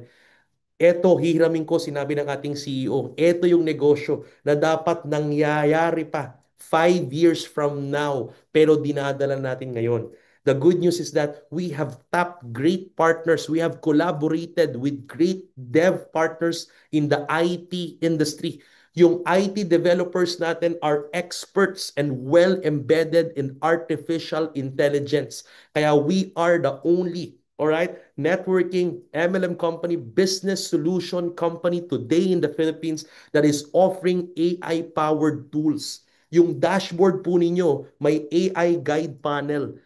Eto, hihiramin ko, sinabi ng ating CEO, eto yung negosyo na dapat nangyayari pa 5 years from now, pero dinadala natin ngayon. The good news is that we have tapped great partners. We have collaborated with great dev partners in the IT industry. Yung IT developers natin are experts and well embedded in artificial intelligence. Kaya we are the only, all right, networking MLM company, business solution company today in the Philippines that is offering AI-powered tools. Yung dashboard po ninyo, may AI guide panel.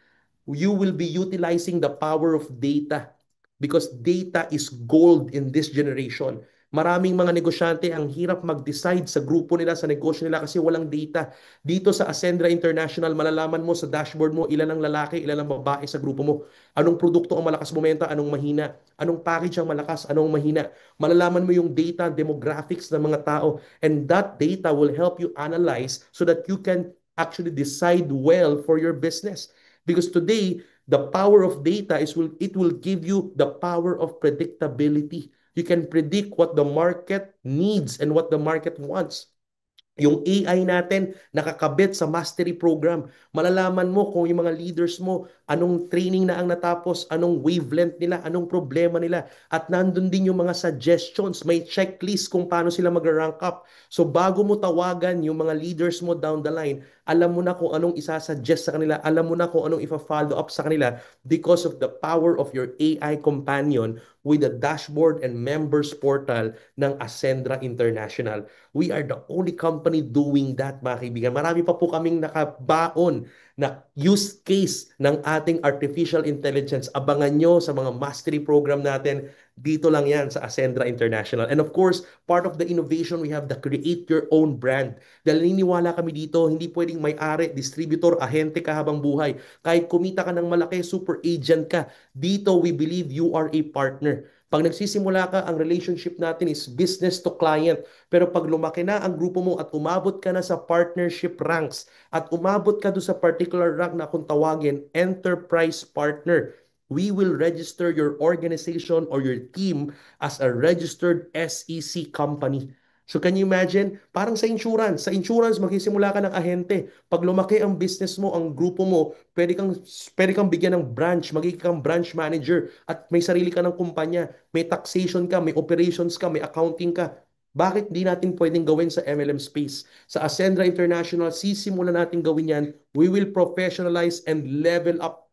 You will be utilizing the power of data because data is gold in this generation. Maraming mga negosyante ang hirap mag-decide sa grupo nila, sa negosyo nila kasi walang data. Dito sa Ascendra International, malalaman mo sa dashboard mo ilan ang lalaki, ilan ang babae sa grupo mo. Anong produkto ang malakas bumenta, anong mahina. Anong package ang malakas, anong mahina. Malalaman mo yung data, demographics ng mga tao. And that data will help you analyze so that you can actually decide well for your business. Because today, the power of data is it will give you the power of predictability. You can predict what the market needs and what the market wants. Yung AI natin nakakabit sa mastery program. Malalaman mo kung yung mga leaders mo, anong training na ang natapos, anong wavelength nila, anong problema nila. At nandun din yung mga suggestions, may checklist kung paano sila mag-rank up. So bago mo tawagan yung mga leaders mo down the line, alam mo na kung anong isasuggest sa kanila, alam mo na kung anong ifa-follow up sa kanila because of the power of your AI companion with the dashboard and members portal ng Ascendra International. We are the only company doing that, mga kaibigan. Marami pa po kaming nakabaon na use case ng ating artificial intelligence. Abangan nyo sa mga mastery program natin. Dito lang yan sa Ascendra International. And of course, part of the innovation, we have the create your own brand. Dahil naniniwala kami dito, hindi pwedeng may-ari, distributor, ahente ka habang buhay. Kahit kumita ka ng malaki, super agent ka. Dito, we believe you are a partner. Pag nagsisimula ka, ang relationship natin is business to client. Pero pag lumaki na ang grupo mo at umabot ka na sa partnership ranks at umabot ka doon sa particular rank na kung tawagin, enterprise partner, we will register your organization or your team as a registered SEC company. So can you imagine? Parang sa insurance. Sa insurance, magsisimula ka ng ahente. Pag lumaki ang business mo, ang grupo mo, pwede kang bigyan ng branch, magiging kang branch manager, at may sarili ka ng kumpanya, may taxation ka, may operations ka, may accounting ka. Bakit di natin pwedeng gawin sa MLM space? Sa Ascendra International, sisimulan natin gawin yan. We will professionalize and level up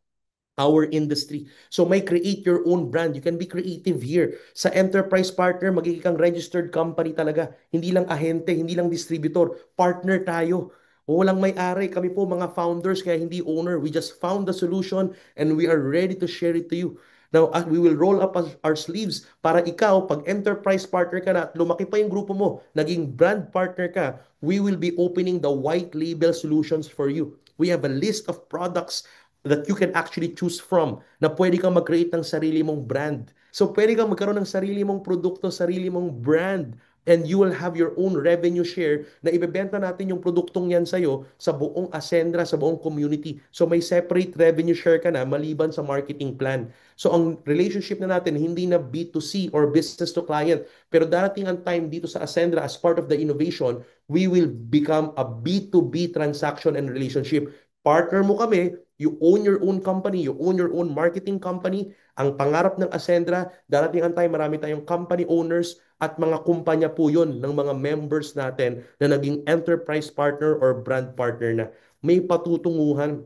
our industry. So may create your own brand. You can be creative here. Sa enterprise partner, magiging kang registered company talaga. Hindi lang ahente, hindi lang distributor. Partner tayo. Walang may-ari. Kami po mga founders, kaya hindi owner. We just found the solution and we are ready to share it to you. Now, we will roll up our sleeves para ikaw, pag enterprise partner ka na at lumaki pa yung grupo mo, naging brand partner ka, we will be opening the white label solutions for you. We have a list of products that you can actually choose from na pwede kang mag-create ng sarili mong brand. So pwede kang magkaroon ng sarili mong produkto, sarili mong brand, and you will have your own revenue share na ibebenta natin yung produktong yan sa'yo sa buong Ascendra, sa buong community. So may separate revenue share ka na maliban sa marketing plan. So ang relationship na natin hindi na B2C or business to client, pero darating ang time dito sa Ascendra as part of the innovation, we will become a B2B transaction and relationship. Partner mo kami, you own your own company, you own your own marketing company. Ang pangarap ng Ascendra, darating ang time, marami tayong company owners at mga kumpanya po yun ng mga members natin na naging enterprise partner or brand partner na. May patutunguhan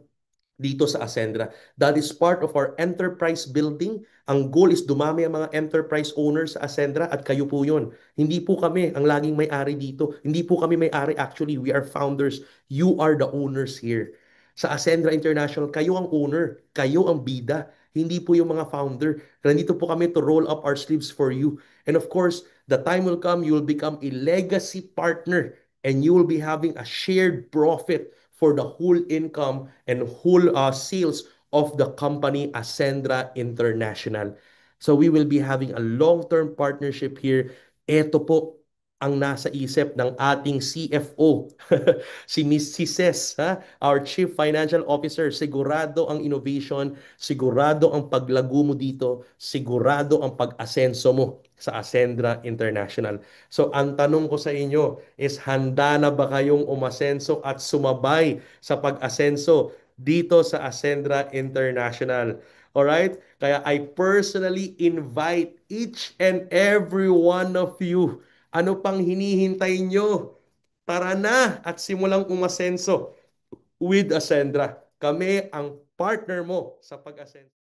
dito sa Ascendra. That is part of our enterprise building. Ang goal is dumami ang mga enterprise owners sa Ascendra at kayo po yun. Hindi po kami ang laging may-ari dito. Hindi po kami may-ari actually. We are founders. You are the owners here. Sa Ascendra International, kayo ang owner. Kayo ang bida. Hindi po yung mga founder. Nandito po kami to roll up our sleeves for you. And of course, the time will come, you will become a legacy partner and you will be having a shared profit for the whole income and whole sales of the company Ascendra International. So we will be having a long-term partnership here. Ito po ang nasa isip ng ating CFO, si Miss Cises, ha? Our Chief Financial Officer. Sigurado ang innovation, sigurado ang paglago mo dito, sigurado ang pag-asenso mo sa Ascendra International. So ang tanong ko sa inyo is handa na ba kayong umasenso at sumabay sa pag-asenso dito sa Ascendra International? Alright? Kaya I personally invite each and every one of you. Ano pang hinihintay nyo? Tara na at simulang umasenso with Ascendra. Kami ang partner mo sa pag-asenso.